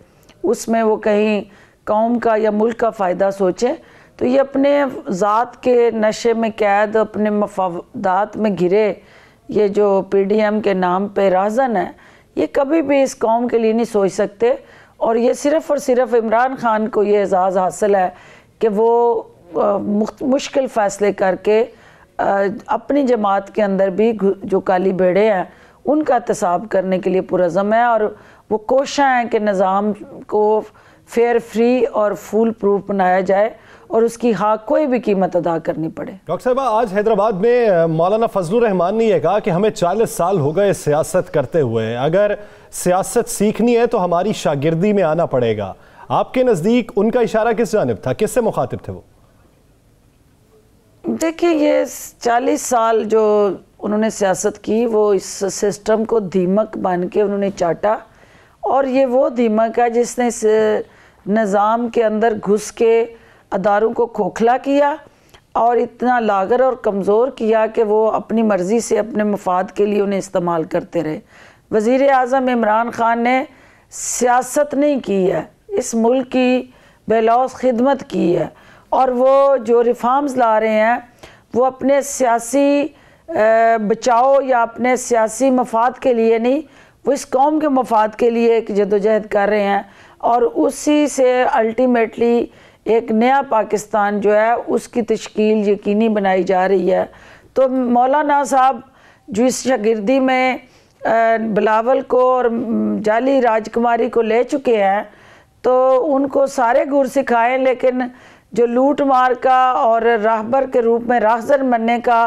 उसमें वो कहीं कौम का या मुल्क का फ़ायदा सोचें? तो ये अपने ज़ात के नशे में कैद, अपने मफादात में घिरे ये जो PDM के नाम पे राजन है, ये कभी भी इस कौम के लिए नहीं सोच सकते। और ये सिर्फ़ और सिर्फ इमरान खान को ये एजाज़ हासिल है कि वो मुश्किल फ़ैसले करके अपनी जमात के अंदर भी जो काली बेड़े हैं उनका एहतसाब करने के लिए पुरज़म है, और वो कोशिश हैं कि निज़ाम को फेयर, फ्री और फूल प्रूफ बनाया जाए और उसकी हाँ कोई भी कीमत अदा करनी पड़े। डॉक्टर साहब, आज हैदराबाद में मौलाना फजलुर रहमान ने यह कहा कि हमें 40 साल हो गए सियासत करते हुए, अगर सियासत सीखनी है तो हमारी शागिर्दी में आना पड़ेगा। आपके नज़दीक उनका इशारा किस जानिब था, किससे मुखातिब थे वो? देखिए, ये 40 साल जो उन्होंने सियासत की वो इस सिस्टम को दीमक बन के उन्होंने चाटा, और ये वो दीमक है जिसने इस निज़ाम के अंदर घुस के अदारों को खोखला किया और इतना लागर और कमज़ोर किया कि वो अपनी मर्ज़ी से अपने मफाद के लिए उन्हें इस्तेमाल करते रहे। वज़ीर आज़म इमरान खान ने सियासत नहीं की है, इस मुल्क की बेलौस खिदमत की है, और वो जो रिफॉर्म्स ला रहे हैं वो अपने सियासी बचाव या अपने सियासी मफाद के लिए नहीं, वो इस कौम के मफाद के लिए एक जदोजहद कर रहे हैं और उसी से अल्टीमेटली एक नया पाकिस्तान जो है उसकी तश्कील यकीनी बनाई जा रही है। तो मौलाना साहब जो इस शागिर्दी में बिलावल को और जाली राजकुमारी को ले चुके हैं, तो उनको सारे गुर सिखाएं, लेकिन जो लूट मार का और राहबर के रूप में राहज़न बनने का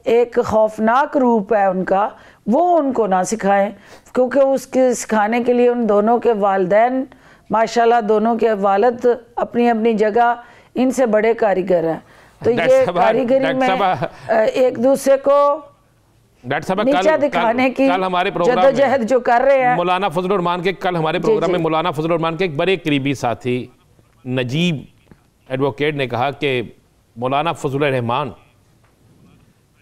एक खौफनाक रूप है उनका, वो उनको ना सिखाएं, क्योंकि उसके सिखाने के लिए उन दोनों के वालिदैन माशाल्लाह दोनों के वालिद अपनी अपनी जगह इनसे बड़े कारीगर हैं। तो ये कारीगरी में एक दूसरे को नीचा दिखाने की जदोजहद जो कर रहे हैं। मौलाना फजलुर रहमान के कल हमारे प्रोग्राम में मौलाना फजलुर रहमान के एक बड़े करीबी साथी नजीब एडवोकेट ने कहा कि मौलाना फजलुर रहमान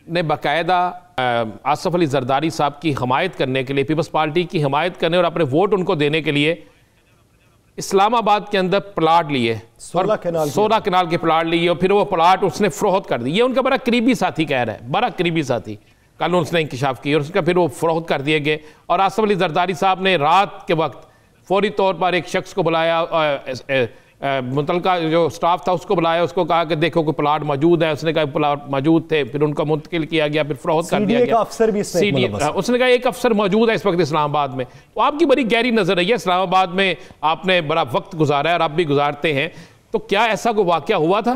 ने बाकायदा आसफ अली जरदारी साहब की हमायत करने के लिए, पीपल्स पार्टी की हमायत करने और अपने वोट उनको देने के लिए इस्लामाबाद के अंदर प्लाट लिए, 16 कनाल के प्लाट लिए और फिर वो प्लाट उसने फरोख्त कर दिए। ये उनका बड़ा करीबी साथी कह रहा है, बड़ा करीबी साथी। कल उसने इंकशाफ की और उसका फिर वो फरोख्त कर दिए गए। और आसफ अली जरदारी साहब ने रात के वक्त फौरी तौर पर एक शख्स को बुलाया, मुतलका जो स्टाफ था उसको बुलाया, उसको कहा कि देखो कोई प्लाट मौजूद है। उसने कहा प्लाट मौजूद थे, फिर उनका मुंतकिल किया गया, फिर फरोख्त कर दिया गया। उसने कहा एक अफसर मौजूद है इस वक्त इस्लामाबाद में। तो आपकी बड़ी गहरी नजर रही है, इस्लामाबाद में आपने बड़ा वक्त गुजारा है और आप भी गुजारते हैं, तो क्या ऐसा कोई वाकया हुआ था?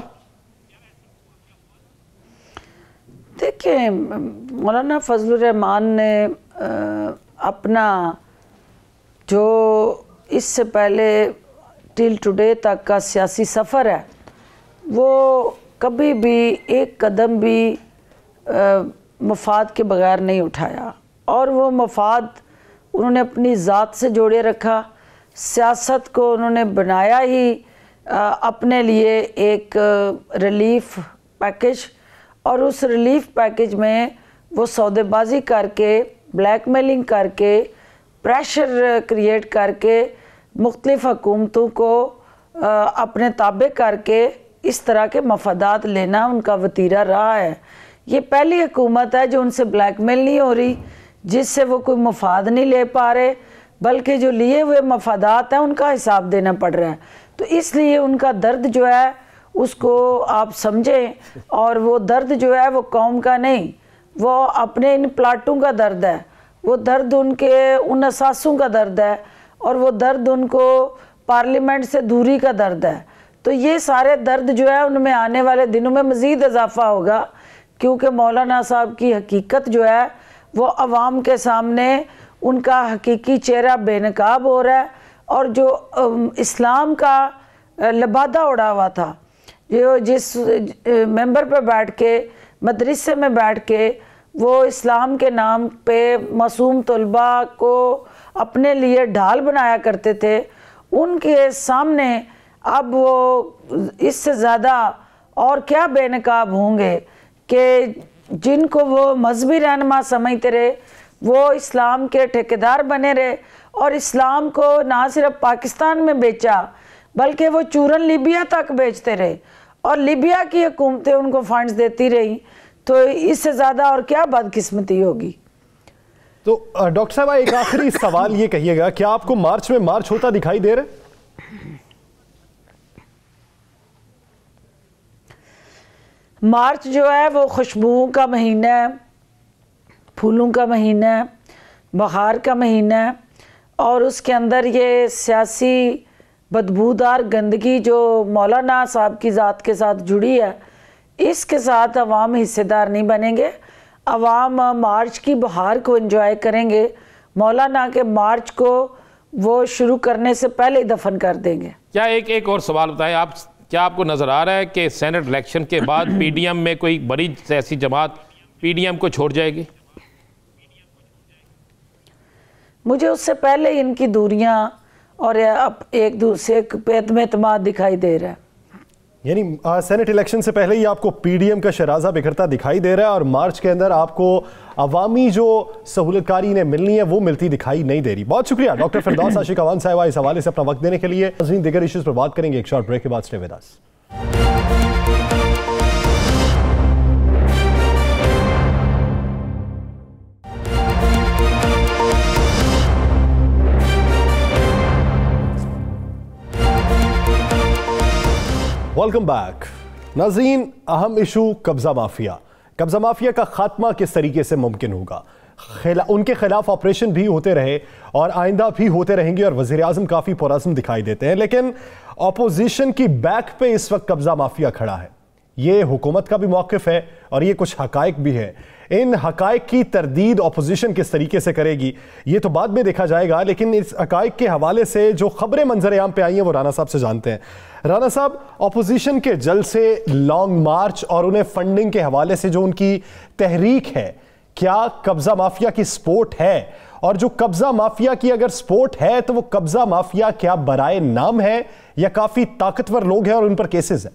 देखिए, मौलाना फजलुर रहमान ने अपना जो इससे पहले टिल टुडे तक का सियासी सफ़र है, वो कभी भी एक कदम भी मफाद के बगैर नहीं उठाया और वो मफाद उन्होंने अपनी ज़ात से जोड़े रखा। सियासत को उन्होंने बनाया ही अपने लिए एक रिलीफ पैकेज, और उस रिलीफ पैकेज में वो सौदेबाजी करके, ब्लैकमेलिंग करके, प्रेशर क्रिएट करके मुख्तलिफ हुकूमतों को अपने ताबे करके इस तरह के मफादात लेना उनका वतीरा रहा है। ये पहली हुकूमत है जो उनसे ब्लैकमेल नहीं हो रही, जिससे वो कोई मफाद नहीं ले पा रहे, बल्कि जो लिए हुए मफादात हैं उनका हिसाब देना पड़ रहा है। तो इसलिए उनका दर्द जो है उसको आप समझें, और वो दर्द जो है वो कौम का नहीं, वो अपने इन प्लाटों का दर्द है, वो दर्द उनके उन असासों का दर्द है, और वो दर्द उनको पार्लियामेंट से दूरी का दर्द है। तो ये सारे दर्द जो है उनमें आने वाले दिनों में मज़ीद इजाफा होगा, क्योंकि मौलाना साहब की हकीकत जो है वो अवाम के सामने उनका हकीकी चेहरा बेनकाब हो रहा है। और जो इस्लाम का लबादा उड़ा हुआ था, जो जिस मेंबर पर बैठ के मदरसे में बैठ के वो इस्लाम के नाम पे मासूम तलबा को अपने लिए ढाल बनाया करते थे, उनके सामने अब वो इससे ज़्यादा और क्या बेनकाब होंगे कि जिनको वो मजहबी रहनुमा समझते रहे वो इस्लाम के ठेकेदार बने रहे, और इस्लाम को ना सिर्फ पाकिस्तान में बेचा बल्कि वो चूरन लीबिया तक बेचते रहे, और लीबिया की हुकूमतें उनको फंड्स देती रही। तो इससे ज़्यादा और क्या बदकिस्मती होगी। तो डॉक्टर साहब, एक आखिरी सवाल ये कहिएगा, क्या आपको मार्च में मार्च होता दिखाई दे रहा है? मार्च जो है वो खुशबुओं का महीना है, फूलों का महीना है, बहार का महीना है, और उसके अंदर ये सियासी बदबूदार गंदगी जो मौलाना साहब की ज़ात के साथ जुड़ी है, इसके साथ अवाम हिस्सेदार नहीं बनेंगे। अवाम मार्च की बहार को एंजॉय करेंगे, मौलाना के मार्च को वो शुरू करने से पहले ही दफन कर देंगे। क्या एक और सवाल बताएं आप, क्या आपको नज़र आ रहा है कि सेनेट इलेक्शन के बाद पीडीएम में कोई बड़ी सियासी जमात पीडीएम को छोड़ जाएगी? मुझे उससे पहले इनकी दूरियां और अब एक दूसरे पे एतमाद दिखाई दे रहा है। यानी सेनेट इलेक्शन से पहले ही आपको पीडीएम का शराजा बिखरता दिखाई दे रहा है, और मार्च के अंदर आपको अवामी जो सहूलतकारी ने मिलनी है वो मिलती दिखाई नहीं दे रही। बहुत शुक्रिया डॉक्टर फिरदौस आशिक अवान साहिबा इस हवाले से अपना वक्त देने के लिए। दीगर इश्यूज पर बात करेंगे एक शॉर्ट ब्रेक के बाद। Stay with us. Welcome back. नाज़रीन, अहम इशू कब्जा माफिया। कब्जा माफिया का खात्मा किस तरीके से मुमकिन होगा? उनके खिलाफ ऑपरेशन भी होते रहे और आइंदा भी होते रहेंगे और वज़ीर आज़म काफ़ी पुरअज़्म दिखाई देते हैं, लेकिन अपोजिशन की बैक पे इस वक्त कब्जा माफिया खड़ा है। ये हुकूमत का भी मौक़िफ़ है और ये कुछ हक़ाइक़ भी है। इन हक़ाइक़ की तरदीद अपोजिशन किस तरीके से करेगी ये तो बाद में देखा जाएगा, लेकिन इस हक़ाइक़ के हवाले से जो खबरें मंजर आम पे आई हैं वो राना साहब से जानते हैं। राना साहब, अपोजिशन के जलसे, लॉन्ग मार्च और उन्हें फंडिंग के हवाले से जो उनकी तहरीक है, क्या कब्जा माफिया की सपोर्ट है? और जो कब्जा माफिया की अगर सपोर्ट है तो वो कब्जा माफिया क्या बराए नाम है या काफी ताकतवर लोग हैं और उन पर केसेस हैं?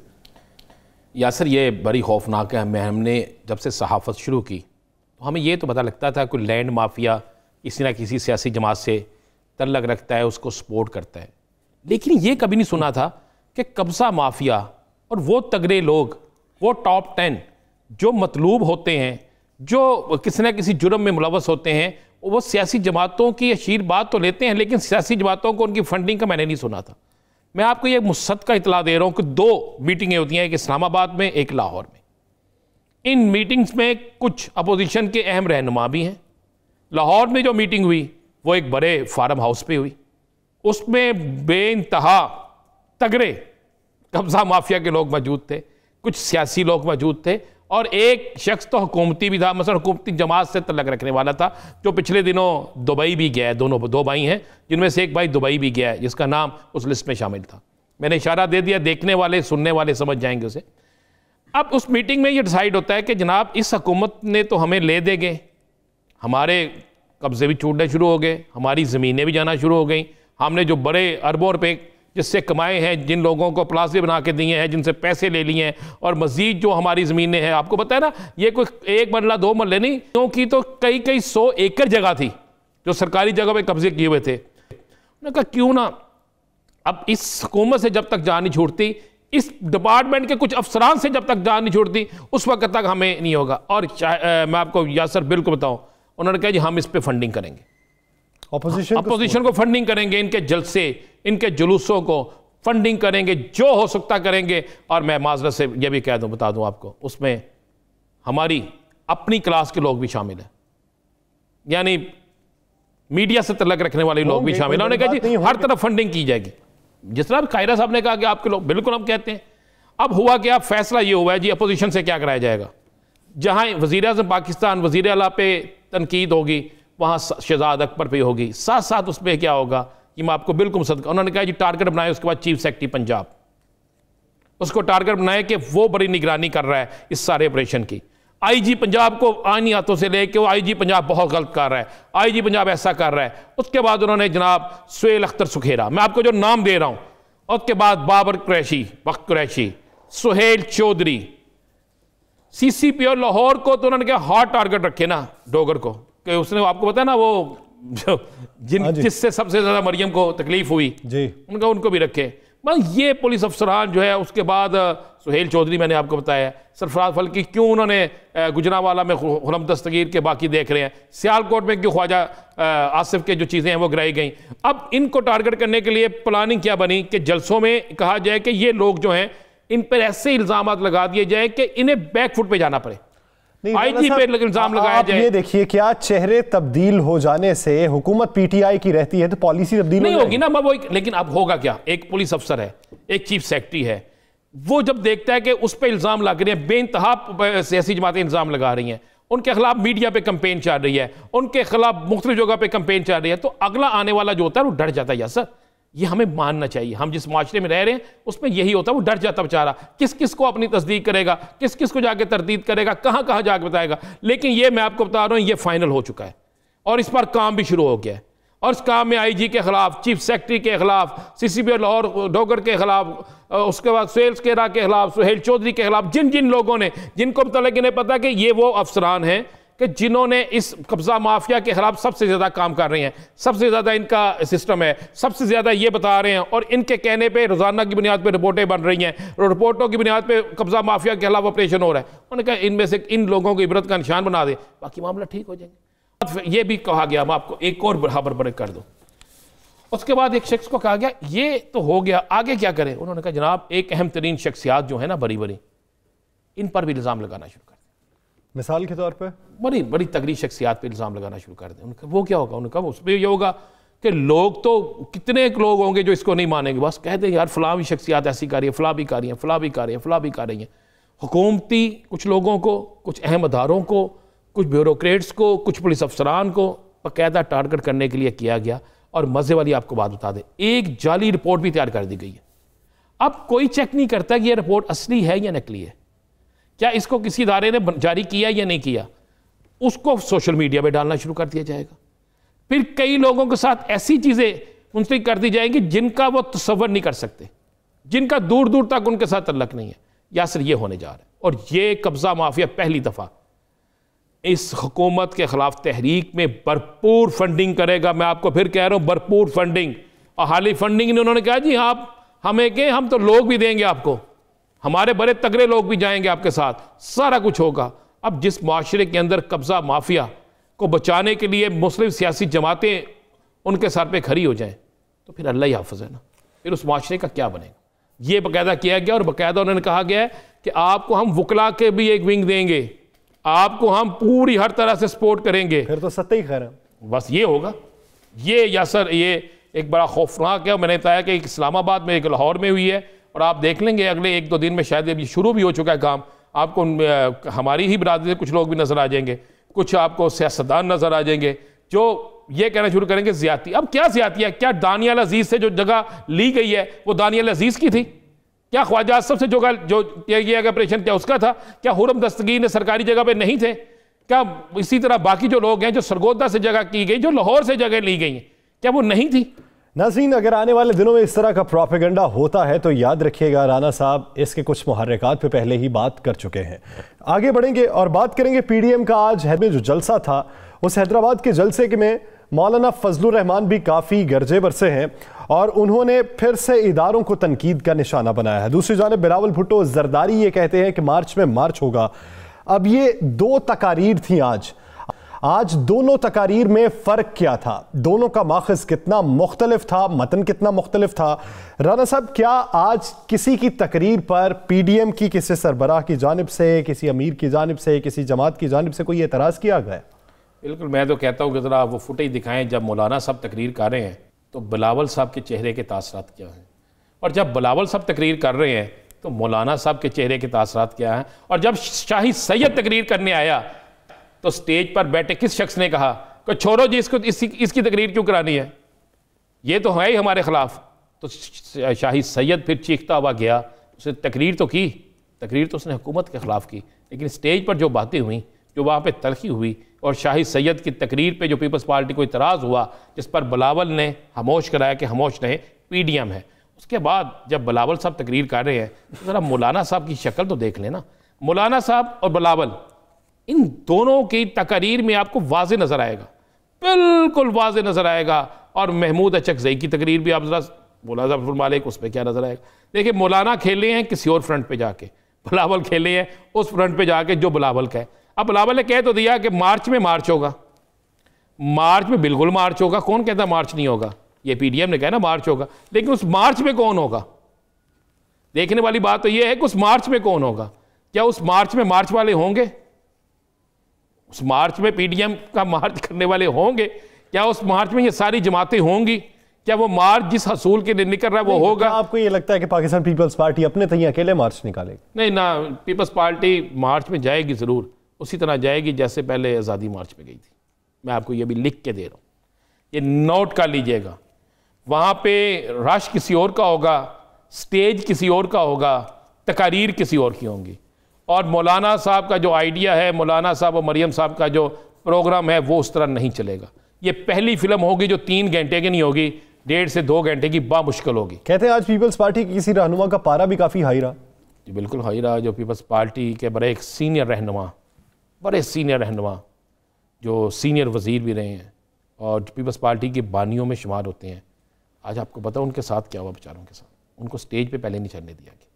यासर, ये बड़ी खौफनाक है। हमने जब से सहाफ़त शुरू की तो हमें ये तो पता लगता था कि लैंड माफिया किसी ना किसी सियासी जमात से तल्लक रखता है, उसको सपोर्ट करता है, लेकिन ये कभी नहीं सुना था कि कब्जा माफिया और वो तगड़े लोग, वो टॉप 10 जो मतलूब होते हैं, जो किसी न किसी जुर्म में मुलव्वस होते हैं, वो सियासी जमातों की आशीर्वाद तो लेते हैं, लेकिन सियासी जमातों को उनकी फंडिंग का मैंने नहीं सुना था। मैं आपको ये मुसद्दक़ का इतला दे रहा हूँ कि 2 मीटिंगें होती हैं, एक इस्लामाबाद में, एक लाहौर में। इन मीटिंग्स में कुछ अपोजिशन के अहम रहनुमा भी हैं। लाहौर में जो मीटिंग हुई वो एक बड़े फार्म हाउस पे हुई, उसमें बेइंतहा तगड़े कब्जा माफिया के लोग मौजूद थे, कुछ सियासी लोग मौजूद थे और एक शख्स तो हुकूमती भी था, मसलन हुकूमती जमात से तल्लक रखने वाला था, जो पिछले दिनों दुबई भी गया है। दोनों 2 भाई हैं, जिनमें से एक भाई दुबई भी गया है, जिसका नाम उस लिस्ट में शामिल था। मैंने इशारा दे दिया, देखने वाले सुनने वाले समझ जाएंगे उसे। अब उस मीटिंग में ये डिसाइड होता है कि जनाब इस हुकूमत ने तो हमें ले देंगे, हमारे कब्जे भी छूटने शुरू हो गए, हमारी ज़मीनें भी जाना शुरू हो गई, हमने जो बड़े अरबों रुपए जिससे कमाए हैं, जिन लोगों को प्लाजे बना के दिए हैं, जिनसे पैसे ले लिए हैं, और मजीद जो हमारी ज़मीनें हैं, आपको पता है ना, ये कोई 1 मरला 2 मरले नहीं, क्योंकि तो कई 100 एकड़ जगह थी जो सरकारी जगह पे कब्जे किए हुए थे। उन्होंने कहा क्यों ना अब इस हुकूमत से जब तक जान नहीं छूटती, इस डिपार्टमेंट के कुछ अफसरान से जब तक जान नहीं छूटती, उस वक्त तक हमें नहीं होगा। और मैं आपको यासर बिल्कुल बताऊं, उन्होंने कहा जी हम इस पर फंडिंग करेंगे, अपोजिशन को फंडिंग करेंगे, इनके जलसे, इनके जुलूसों को फंडिंग करेंगे, जो हो सकता करेंगे। और मैं माजरत से यह भी कह दूं, बता दूं आपको, उसमें हमारी अपनी क्लास के लोग भी शामिल हैं, यानी मीडिया से तल्लक रखने वाले लोग भी शामिल हैं। उन्होंने कहा जी हर तरफ फंडिंग की जाएगी, जिस तरह कायरा साहब ने कहा कि आपके लोग, बिल्कुल हम कहते हैं। अब हुआ क्या, फैसला ये हुआ है जी अपोजिशन से क्या कराया जाएगा। जहां वज़ीर आज़म पाकिस्तान, वज़ीर आला पे तनकीद होगी, वहाँ शहजाद अकबर पे होगी, साथ साथ उस पर क्या होगा कि मैं आपको बिल्कुल सदका। उन्होंने कहा जी टारगेट बनाए, उसके बाद चीफ सेक्रेटरी पंजाब उसको टारगेट बनाए कि वो बड़ी निगरानी कर रहा है इस सारे ऑपरेशन की। आईजी पंजाब को आनी हाथों से लेके वो आईजी पंजाब बहुत गलत कर रहा है, आईजी पंजाब ऐसा कर रहा है। उसके बाद उन्होंने जनाब सुहेल अख्तर सुखेरा, मैं आपको जो नाम दे रहा हूँ, उसके बाद बाबर कुरैशी, बख्त कुरैशी, सुहेल चौधरी, CCP और लाहौर को तो उन्होंने क्या हार्ड टारगेट रखे ना डोगर को, कि उसने आपको पता ना वो जिससे सबसे ज्यादा मरियम को तकलीफ हुई जी, उनको भी रखे। बस ये पुलिस अफसरान जो है, उसके बाद सुहेल चौधरी मैंने आपको बताया, सरफराज फल्की क्यों उन्होंने गुजरांवाला में खुरम दस्तगीर के बाकी देख रहे हैं, सियालकोट में क्यों ख्वाजा आसिफ के जो चीज़ें हैं वो गिराई गई। अब इनको टारगेट करने के लिए प्लानिंग क्या बनी कि जलसों में कहा जाए कि ये लोग जो हैं इन पर ऐसे इल्ज़ाम लगा दिए जाए कि इन्हें बैकफुट पे जाना पड़े, आईजी पे इल्जाम लगाया जाए। ये देखिए, क्या चेहरे तब्दील हो जाने से हुकूमत PTI की रहती है तो पॉलिसी तब्दील नहीं होगी ना, वो। लेकिन अब होगा क्या, एक पुलिस अफसर है, एक चीफ सेक्रेटरी है, वो जब देखता है कि उस पर इल्जाम लग रहे हैं, बेइंतहा सियासी जमातें इल्जाम लगा रही हैं, उनके खिलाफ मीडिया पे कंपेन चल रही है, उनके खिलाफ मुख्तलिफ जगह पे कंपेन चल रही है, तो अगला आने वाला जो होता है वो डर जाता है। यार सर, ये हमें मानना चाहिए, हम जिस माशरे में रह रहे हैं उसमें यही होता है, वो डर जाता बेचारा, किस किस को अपनी तस्दीक करेगा, किस किस को जाके तरदीद करेगा, कहां कहां जाके बताएगा। लेकिन ये मैं आपको बता रहा हूं, ये फाइनल हो चुका है और इस पर काम भी शुरू हो गया है। और इस काम में आईजी के खिलाफ, चीफ सेक्रेटरी के खिलाफ, CCP लाहौर डोगर के खिलाफ, उसके बाद सुहेल केरा के खिलाफ, सुहेल चौधरी के खिलाफ, जिन जिन लोगों ने, जिनको मतलब इन्हें पता कि ये वो अफसरान हैं कि जिन्होंने इस कब्जा माफिया के खिलाफ सबसे ज्यादा काम कर रहे हैं, सबसे ज्यादा इनका सिस्टम है, सबसे ज्यादा ये बता रहे हैं, और इनके कहने पे रोजाना की बुनियाद पे रिपोर्टें बन रही हैं, रिपोर्टों की बुनियाद पे कब्जा माफिया के खिलाफ ऑपरेशन हो रहा है। उन्होंने कहा इनमें से इन लोगों को इबरत का निशान बना दे, बाकी मामला ठीक हो जाएंगे। ये भी कहा गया, मैं आपको एक और खबर बड़े कर दूं, उसके बाद एक शख्स को कहा गया ये तो हो गया, आगे क्या करें? उन्होंने कहा जनाब एक अहम तरीन शख्सियात जो है ना बड़ी बड़ी, इन पर भी इल्ज़ाम लगाना शुरू कर दें। मिसाल के तौर पे बड़ी बड़ी तगड़ी शख्सियात पे इल्ज़ाम लगाना शुरू कर दें। उनका वो क्या होगा? उन्होंने कहा उसमें ये होगा कि लोग तो कितने लोग होंगे जो इसको नहीं मानेंगे, बस कह देंगे यार फलां भी शख्सियात ऐसी कर रही है, फलां भी कर रही हैं, फलां भी कर रही हैं, फलां भी कर रही हैं। हुकूमती कुछ लोगों को, कुछ अहम अदारों को, कुछ ब्यूरोक्रेट्स को, कुछ पुलिस अफसरान को बाकायदा टारगेट करने के लिए किया गया। और मज़े वाली आपको बात बता दें, एक जाली रिपोर्ट भी तैयार कर दी गई है। अब कोई चेक नहीं करता कि यह रिपोर्ट असली है या नकली है, क्या इसको किसी इदारे ने जारी किया या नहीं किया, उसको सोशल मीडिया पे डालना शुरू कर दिया जाएगा। फिर कई लोगों के साथ ऐसी चीज़ें उनसे कर दी जाएंगी जिनका वो तसव्वुर नहीं कर सकते, जिनका दूर दूर तक उनके साथ तल्लक नहीं है। यासर ये होने जा रहा है। और ये कब्ज़ा माफिया पहली दफ़ा इस हुकूमत के खिलाफ तहरीक में भरपूर फंडिंग करेगा। मैं आपको फिर कह रहा हूँ, भरपूर फंडिंग। और हाली फंडिंग उन्होंने कहा जी आप हमें के हम तो लोग भी देंगे आपको, हमारे बड़े तगड़े लोग भी जाएंगे आपके साथ, सारा कुछ होगा। अब जिस माशरे के अंदर कब्ज़ा माफिया को बचाने के लिए मुस्लिम सियासी जमातें उनके सर पे खड़ी हो जाएं, तो फिर अल्लाह ही हाफ़िज़ है ना, फिर उस माशरे का क्या बनेगा। ये बाकायदा किया गया और बाकायदा उन्होंने कहा गया है कि आपको हम वकला के भी एक विंग देंगे, आपको हम पूरी हर तरह से सपोर्ट करेंगे। फिर तो सत्ता ही खैर है। बस ये होगा। ये यासर ये एक बड़ा खौफनाक है। मैंने बताया कि एक इस्लामाबाद में, एक लाहौर में हुई है, और आप देख लेंगे अगले 1-2 दिन में शायद ये शुरू भी हो चुका है काम। आपको हमारी ही बरादरी से कुछ लोग भी नजर आ जाएंगे, कुछ आपको सियासतदान नजर आ जाएंगे जो ये कहना शुरू करेंगे ज़्यादती। अब क्या ज़्यादती है? क्या दानियाल अजीज़ से जो जगह ली गई है वो दानियाल अजीज़ की थी? क्या ख्वाजा आसफ से जो किया गया ऑपरेशन क्या उसका था? क्या हुरम दस्तगीर ने सरकारी जगह पे नहीं थे? क्या इसी तरह बाकी जो लोग हैं जो सरगोदा से जगह की गई, जो लाहौर से जगह ली गई हैं, क्या वो नहीं थी? नाज़रीन, अगर आने वाले दिनों में इस तरह का प्रोपेगेंडा होता है तो याद रखिएगा राना साहब इसके कुछ मुहर्रिकात पे पहले ही बात कर चुके हैं। आगे बढ़ेंगे और बात करेंगे पीडीएम का। आज हैदराबाद में जो जलसा था, उस हैदराबाद के जलसे में मौलाना फजलुर रहमान भी काफ़ी गरजे बरसे हैं और उन्होंने फिर से इदारों को तनकीद का निशाना बनाया है। दूसरी जानिब बिलावल भुट्टो जरदारी ये कहते हैं कि मार्च में मार्च होगा। अब ये 2 तकारीर थी आज दोनों तकारीर में फ़र्क क्या था? दोनों का माखज़ कितना मुख्तलिफ था, मतन कितना मुख्तलिफ था? राना साहब, क्या आज किसी की तकरीर पर पीडीएम की किसी सरबराह की जानिब से, किसी अमीर की जानिब से, किसी जमात की जानिब से कोई एतराज़ किया गया? बिल्कुल, मैं तो कहता हूँ कि ज़रा वो फुटेज दिखाएं जब मौलाना साहब तकरीर कर रहे हैं तो बिलावल साहब के चेहरे के तासरात क्या हैं, और जब बिलावल साहब तकरीर कर रहे हैं तो मौलाना साहब के चेहरे के तासरात क्या हैं। और जब शाही सैयद तकरीर करने आया तो स्टेज पर बैठे किस शख्स ने कहा कि छोड़ो जी इसको, इसकी तकरीर क्यों करानी है, ये तो है ही हमारे खिलाफ। तो शाही सैयद फिर चीखता हुआ गया, उसने तकरीर तो की, तकरीर तो उसने हुकूमत के ख़िलाफ़ की, लेकिन स्टेज पर जो बातें हुई, जो वहाँ पे तलखी हुई, और शाही सैयद की तकरीर पे जो पीपल्स पार्टी को इतराज़ हुआ, जिस पर बिलावल ने खामोश कराया कि खामोश नहीं, पीडीएम है। उसके बाद जब बिलावल साहब तकरीर कर रहे हैं तो ज़रा मौलाना साहब की शक्ल तो देख लेना। मौलाना साहब और बिलावल, इन दोनों की तकरीर में आपको वाज़े नज़र आएगा, बिल्कुल वाज़े नज़र आएगा। और महमूद अचकज़ई की तकरीर भी आप ज़रा मौलाना मालिक, उस पर क्या नज़र आएगा? देखिए, मौलाना खेले हैं किसी और फ्रंट पे जाके, बिलावल खेले हैं उस फ्रंट पे जाके जो बिलावल का है। अब बिलावल ने कह तो दिया कि मार्च में मार्च होगा, मार्च में बिल्कुल मार्च होगा। कौन कहता मार्च नहीं होगा? ये पीडीएम ने कहा ना मार्च होगा, लेकिन उस मार्च में कौन होगा? देखने वाली बात तो यह है कि उस मार्च में कौन होगा। क्या उस मार्च में मार्च वाले होंगे? उस मार्च में पीडीएम का मार्च करने वाले होंगे? क्या उस मार्च में ये सारी जमातें होंगी? क्या वो मार्च जिस हसूल के लिए निकल रहा है वो होगा? आपको ये लगता है कि पाकिस्तान पीपल्स पार्टी अपने तय अकेले मार्च निकालेगी? नहीं ना, पीपल्स पार्टी मार्च में जाएगी ज़रूर, उसी तरह जाएगी जैसे पहले आज़ादी मार्च में गई थी। मैं आपको ये भी लिख के दे रहा हूँ, ये नोट कर लीजिएगा। वहाँ पे रश किसी और का होगा, स्टेज किसी और का होगा, तकारीर किसी और की होंगी। और मौलाना साहब का जो आइडिया है, मौलाना साहब और मरियम साहब का जो प्रोग्राम है, वो उस तरह नहीं चलेगा। ये पहली फिल्म होगी जो 3 घंटे की नहीं होगी, 1.5 से 2 घंटे की बामुश्किल होगी। कहते हैं आज पीपल्स पार्टी की किसी रहनुमा का पारा भी काफ़ी हाई रहा। जी बिल्कुल हाई रहा। जो पीपल्स पार्टी के बड़े एक सीनियर रहनुमा, बड़े सीनियर रहनुमा, जो सीनियर वज़ीर भी रहे हैं और पीपल्स पार्टी के बानियों में शुमार होते हैं, आज आपको पता उनके साथ क्या हुआ बेचारों के साथ? उनको स्टेज पे पहले नहीं चढ़ने दिया गया।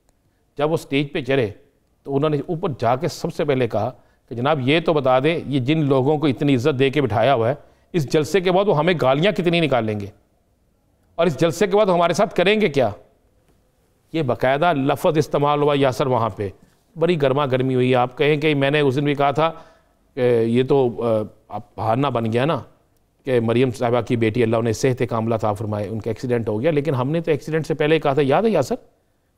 जब वो स्टेज पे चढ़े तो उन्होंने ऊपर जाके सबसे पहले कहा कि जनाब ये तो बता दें, ये जिन लोगों को इतनी इज्जत दे के बिठाया हुआ है, इस जलसे के बाद वो हमें गालियाँ कितनी निकालेंगे। और इस जलसे के बाद हमारे साथ करेंगे क्या? ये बाकायदा लफ्ज़ इस्तेमाल हुआ यासर, वहाँ पे बड़ी गर्मा गर्मी हुई। आप कहें कि मैंने उस दिन भी कहा था कि ये तो आप बहाना बन गया ना कि मरियम साहिबा की बेटी अल्लाह उन्हें सेहत कामला अता फरमाए, उनका एक्सीडेंट हो गया। लेकिन हमने तो एक्सीडेंट से पहले कहा था, याद है यासर,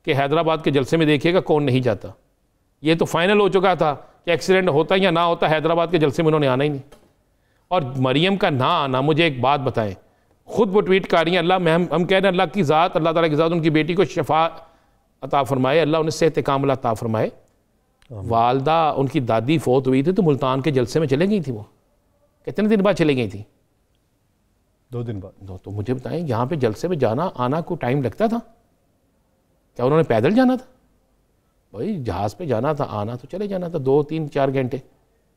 कि हैदराबाद के जलसे में देखिएगा कौन नहीं जाता। ये तो फाइनल हो चुका था कि एक्सीडेंट होता या ना होता, हैदराबाद के जलसे में उन्होंने आना ही नहीं। और मरियम का ना आना, मुझे एक बात बताएं, खुद वो ट्वीट कर रही हैं, अल्लाह हम कह रहे हैं अल्लाह की ज़ात, अल्लाह ताला की ज़ात उनकी बेटी को शफा अता फरमाए, अल्लाह उन्हें सेहत कामला अता फरमाए। वालदा उनकी दादी फौत हुई थी तो मुल्तान के जलसे में चले गई थी। वो कितने दिन बाद चली गई थी? 2 दिन बाद। तो मुझे बताएं, यहाँ पे जलसे में जाना आना को टाइम लगता था क्या? उन्होंने पैदल जाना था? भाई जहाज़ पे जाना था, आना तो चले जाना था 2, 3, 4 घंटे,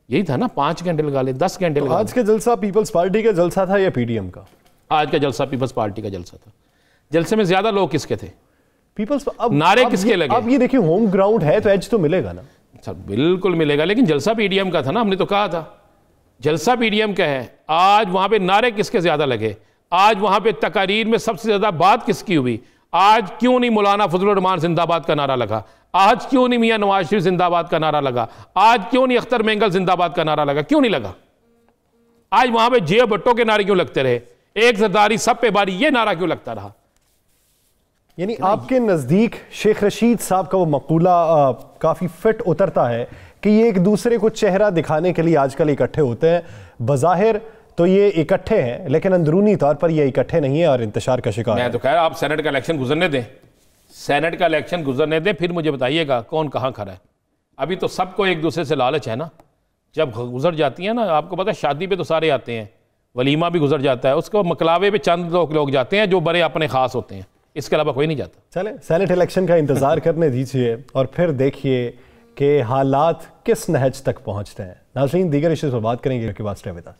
यही था ना। 5 घंटे लगा ले, 10 घंटे लगा। आज का जलसा पीपल्स पार्टी का जलसा था या पीडीएम का? आज का जलसा पीपल्स पार्टी का जलसा था। जलसे में ज्यादा लोग किसके थे? पीपल्स। अब नारे किसके लगे? अब ये देखिए, होम ग्राउंड है तो एज तो मिलेगा ना सर, बिल्कुल मिलेगा, लेकिन जलसा पीडीएम का था ना। हमने तो कहा था जलसा पीडीएम का है। आज वहां पे नारे किसके ज्यादा लगे? आज वहां पे तकारीर में सबसे ज्यादा बात किसकी हुई? आज क्यों नहीं मौलाना फजलुर रहमान जिंदाबाद का नारा लगा? आज क्यों नहीं मियां नवाज शरीफ जिंदाबाद का नारा लगा? आज क्यों नहीं अख्तर मेंगल जिंदाबाद का नारा लगा? क्यों नहीं लगा? आज वहां पे जिया भट्टो के नारे क्यों लगते रहे? एक जरदारी सब पे बारी, ये नारा क्यों लगता रहा? यानी आपके नजदीक शेख रशीद साहब का वो मकूला काफी फिट उतरता है कि ये एक दूसरे को चेहरा दिखाने के लिए आजकल इकट्ठे होते हैं। बज़ाहिर तो ये इकट्ठे हैं, लेकिन अंदरूनी तौर पर ये इकट्ठे नहीं है और इंतशार का शिकार। मैं तो कह रहा आप सेनेट का इलेक्शन गुजरने दें, सेनेट का इलेक्शन गुजरने दें, फिर मुझे बताइएगा कौन कहाँ खड़ा है। अभी तो सबको एक दूसरे से लालच है ना। जब गुजर जाती है ना, आपको पता है शादी पे तो सारे आते हैं, वलीमा भी गुजर जाता है, उसको मकलावे पे चंद लोग जाते हैं जो बड़े अपने खास होते हैं, इसके अलावा कोई नहीं जाता। चले सेनेट इलेक्शन का इंतजार करने दीजिए और फिर देखिए कि हालात किस नहज तक पहुंचते हैं। नाज़रीन, दीगर इश्यूज़ पर बात करेंगे के बाद stay with us.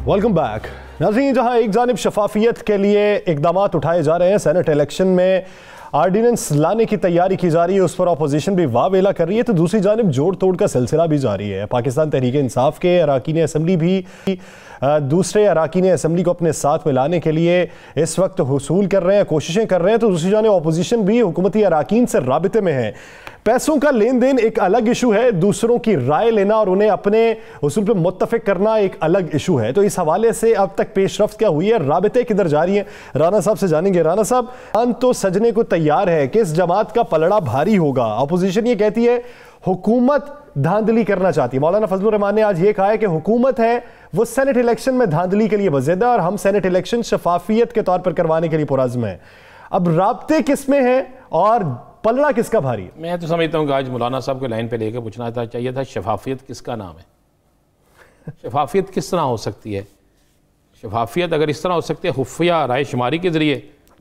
Welcome back. नाज़रीन, जहां एक जानिब शफाफियत के लिए इकदाम उठाए जा रहे हैं, सेनेट इलेक्शन में आर्डिनेंस लाने की तैयारी की जा रही है, उस पर अपोजिशन भी वावेला कर रही है, तो दूसरी जानिब जोड़ तोड़ का सिलसिला भी जारी है। पाकिस्तान तहरीक इंसाफ के अरकान असम्बली भी दूसरे अरकान असम्बली को अपने साथ मिलाने के लिए इस वक्त हुसूल कर रहे हैं, कोशिशें कर रहे हैं, तो दूसरी जानिब अपोजिशन भी हुकूमती अरकान से राबिते में है। पैसों का लेन देन एक अलग इशू है, दूसरों की राय लेना और उन्हें अपने उसूल पर मुत्तफिक करना एक अलग इशू है। तो इस हवाले से अब तक पेशरफ्त क्या हुई है, राबिते किधर जा रही है, राना साहब से जानेंगे। राना साहब, तो सजने को तैयार है कि इस जमात का पलड़ा भारी होगा। अपोजिशन ये कहती है हुकूमत धांधली करना चाहती है। मौलाना फजलुर रहमान ने आज ये कहा है कि हुकूमत है वो सेनेट इलेक्शन में धांधली के लिए वज़ेदा और हम सेनेट इलेक्शन शफाफियत के तौर पर करवाने के लिए पुरज़्म है। अब राब्ते किसमें है और पलड़ा किसका भारी है? मैं तो समझता हूँ कि आज मौलाना साहब को लाइन पे लेकर पूछना चाहिए था, शफाफियत किसका नाम है? शफाफियत किस तरह हो सकती है? शफाफियत अगर इस तरह हो सकती है खुफिया राय शुमारी के ज़रिए,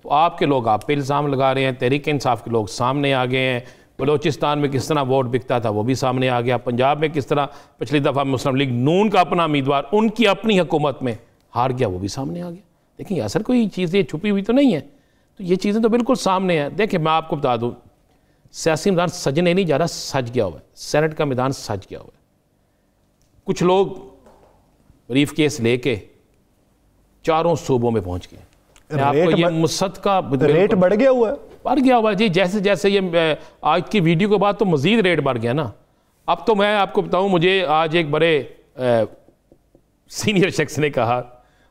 तो आपके लोग आप पे इल्ज़ाम लगा रहे हैं, तहरीक इंसाफ के लोग सामने आ गए हैं। बलोचिस्तान में किस तरह वोट बिकता था वो भी सामने आ गया। पंजाब में किस तरह पिछली दफ़ा मुस्लिम लीग नून का अपना उम्मीदवार उनकी अपनी हुकूमत में हार गया, वो भी सामने आ गया। देखिए असर कोई चीज़ें छुपी हुई तो नहीं है, तो ये चीज़ें तो बिल्कुल सामने हैं। देखिए मैं आपको बता दूँ, सियासी मैदान सजने नहीं जा रहा, सज गया हुआ है। सेनेट का मैदान सज गया हुआ है। कुछ लोग ब्रीफ केस लेके चारों सूबों में पहुंच गए। आपको ये मुसद का रेट बढ़ गया हुआ है, बढ़ गया हुआ जी। जैसे जैसे ये आज की वीडियो के बाद तो मजीद रेट बढ़ गया ना। अब तो मैं आपको बताऊं, मुझे आज एक बड़े सीनियर शख्स ने कहा,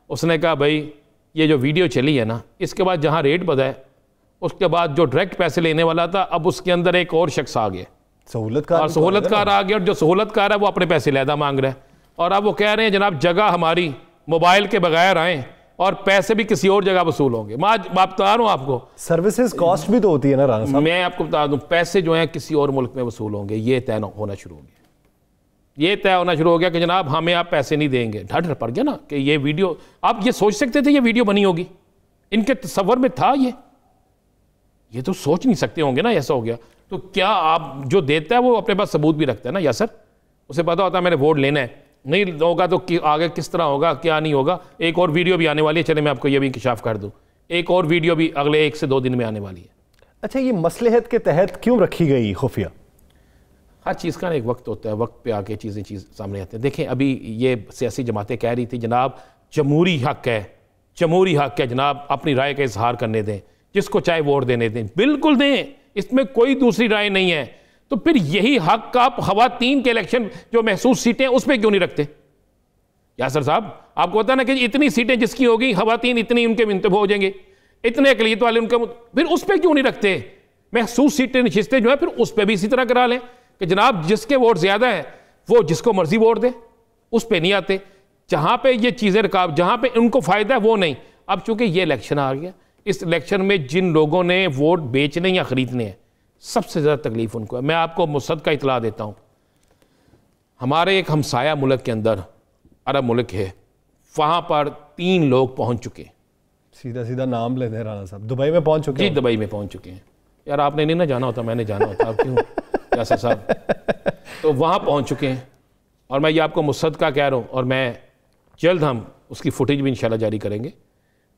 उसने कहा भाई ये जो वीडियो चली है ना, इसके बाद जहां रेट बढ़ा है उसके बाद जो डायरेक्ट पैसे लेने वाला था अब उसके अंदर एक और शख्स आ गया, सहूलतकार आ गया, और जो सहूलतकार है वो अपने पैसे लैदा मांग रहा है। और अब वो कह रहे हैं जनाब जगह हमारी मोबाइल के बगैर आए और पैसे भी किसी और जगह वसूल होंगे। मैं आज बता रहा हूँ आपको, सर्विसेज कॉस्ट भी तो होती है ना राना साहब। मैं आपको बता दूं, पैसे जो हैं किसी और मुल्क में वसूल होंगे, ये तय होना शुरू हो गया। ये तय होना शुरू हो गया कि जनाब हमें आप पैसे नहीं देंगे। डर पड़ गया ना कि ये वीडियो, आप ये सोच सकते थे ये वीडियो बनी होगी, इनके तस्वर में था ये तो सोच नहीं सकते होंगे ना ऐसा हो गया। तो क्या आप जो देता है वो अपने पास सबूत भी रखता है ना, या सर उसे पता होता है मैंने वोट लेना है, नहीं होगा तो आगे किस तरह होगा क्या नहीं होगा। एक और वीडियो भी आने वाली है, चले मैं आपको ये भी इंकशाफ कर दूं एक और वीडियो भी अगले 1 से 2 दिन में आने वाली है। अच्छा, ये मसलहत के तहत क्यों रखी गई खुफिया? हर चीज़ का ना एक वक्त होता है, वक्त पे आके चीज़ सामने आती हैं। देखें, अभी ये सियासी जमातें कह रही थी जनाब जमहूरी हक है जनाब, अपनी राय का इजहार करने दें, जिसको चाहे वोट देने दें, बिल्कुल दें, इसमें कोई दूसरी राय नहीं है। तो फिर यही हक आप खवातीन के इलेक्शन जो महसूस सीटें उस पर क्यों नहीं रखते? यासर साहब, आपको पता ना कि इतनी सीटें जिसकी होगी खवातीन इतनी उनके इंतखाब हो जाएंगे, इतने अकलियत वाले उनके, फिर उस पर क्यों नहीं रखते? महसूस सीटें नशिस्तें जो है फिर उस पर भी इसी तरह करा लें कि जनाब जिसके वोट ज़्यादा है वो जिसको मर्जी वोट दे, उस पर नहीं आते। जहाँ पे ये चीज़ें रकाब, जहाँ पे उनको फ़ायदा है वो नहीं। अब चूंकि ये इलेक्शन आ गया, इस इलेक्शन में जिन लोगों ने वोट बेचने या ख़रीदने हैं सबसे ज़्यादा तकलीफ उनको है। मैं आपको मुसद का इतला देता हूँ, हमारे एक हमसाया मुल्क के अंदर, अरब मुल्क है, वहाँ पर 3 लोग पहुँच चुके हैं। सीधा नाम लेते हैं राना साहब, दुबई में पहुँच चुके हैं। जी, दुबई में पहुँच चुके हैं। यार आपने नहीं ना जाना होता, मैंने जाना होता, आप क्यों यासर साहब? तो वहाँ पहुँच चुके हैं और मैं ये आपको मुसद का कह रहा हूँ, और मैं जल्द हम उसकी फुटेज भी इंशाल्लाह जारी करेंगे।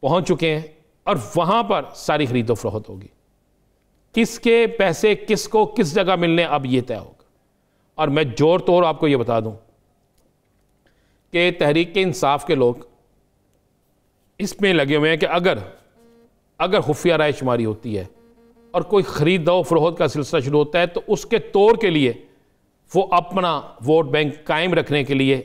पहुँच चुके हैं और वहाँ पर सारी खरीदो फरोख्त होगी, किसके पैसे किसको किस जगह मिलने अब ये तय होगा। और मैं जोर तोड़ आपको ये बता दूं कि तहरीक इंसाफ के लोग इसमें लगे हुए हैं कि अगर खुफिया राय शुमारी होती है और कोई खरीदो फरोख्त का सिलसिला शुरू होता है तो उसके तौर के लिए वो अपना वोट बैंक कायम रखने के लिए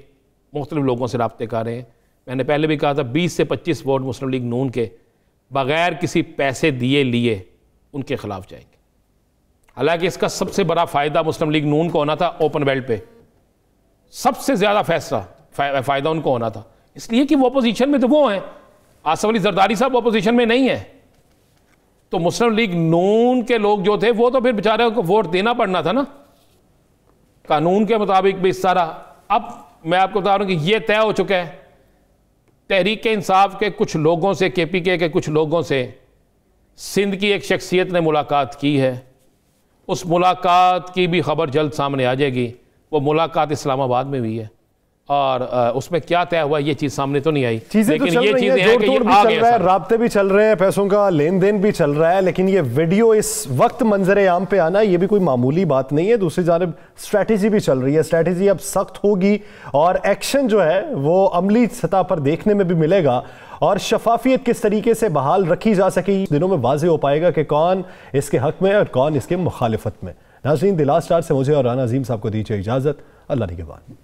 मुख्तलिफ लोगों से राब्ते कर रहे हैं। मैंने पहले भी कहा था 20 से 25 वोट मुस्लिम लीग नून के बगैर किसी पैसे दिए लिए उनके खिलाफ जाएंगे। हालांकि इसका सबसे बड़ा फ़ायदा मुस्लिम लीग नून को होना था, ओपन बेल्ट पे सबसे ज़्यादा फ़ायदा उनको होना था, इसलिए कि वो अपोजिशन में तो वो हैं, आसफ अली जरदारी साहब अपोजिशन में नहीं है। तो मुस्लिम लीग नून के लोग जो थे वो तो फिर बेचारे को वोट देना पड़ना था ना, कानून के मुताबिक भी सारा। अब मैं आपको बता रहा हूं कि ये तय हो चुका है, तहरीक इंसाफ के कुछ लोगों से, KPK के कुछ लोगों से सिंध की एक शख्सियत ने मुलाकात की है। उस मुलाकात की भी खबर जल्द सामने आ जाएगी। वो मुलाकात इस्लामाबाद में हुई है और उसमें क्या तय हुआ ये चीज़ सामने तो नहीं आई, लेकिन ये चीज़ें हैं कि ये आ गया, राब्ते भी चल रहे हैं, पैसों का लेन देन भी चल रहा है। लेकिन ये वीडियो इस वक्त मंजर आम पे आना ये भी कोई मामूली बात नहीं है। दूसरी जानब स्ट्रैटेजी भी चल रही है, स्ट्रैटेजी अब सख्त होगी और एक्शन जो है वो अमली सतह पर देखने में भी मिलेगा और शफाफियत किस तरीके से बहाल रखी जा सके दिनों में वाज़ेह हो पाएगा कि कौन इसके हक में और कौन इसके मुखालिफत में। नाज़रीन, द लास्ट स्टार से मुझे और राना अजीम साहब को दीजिए इजाज़त। अल्लाह निगहबान।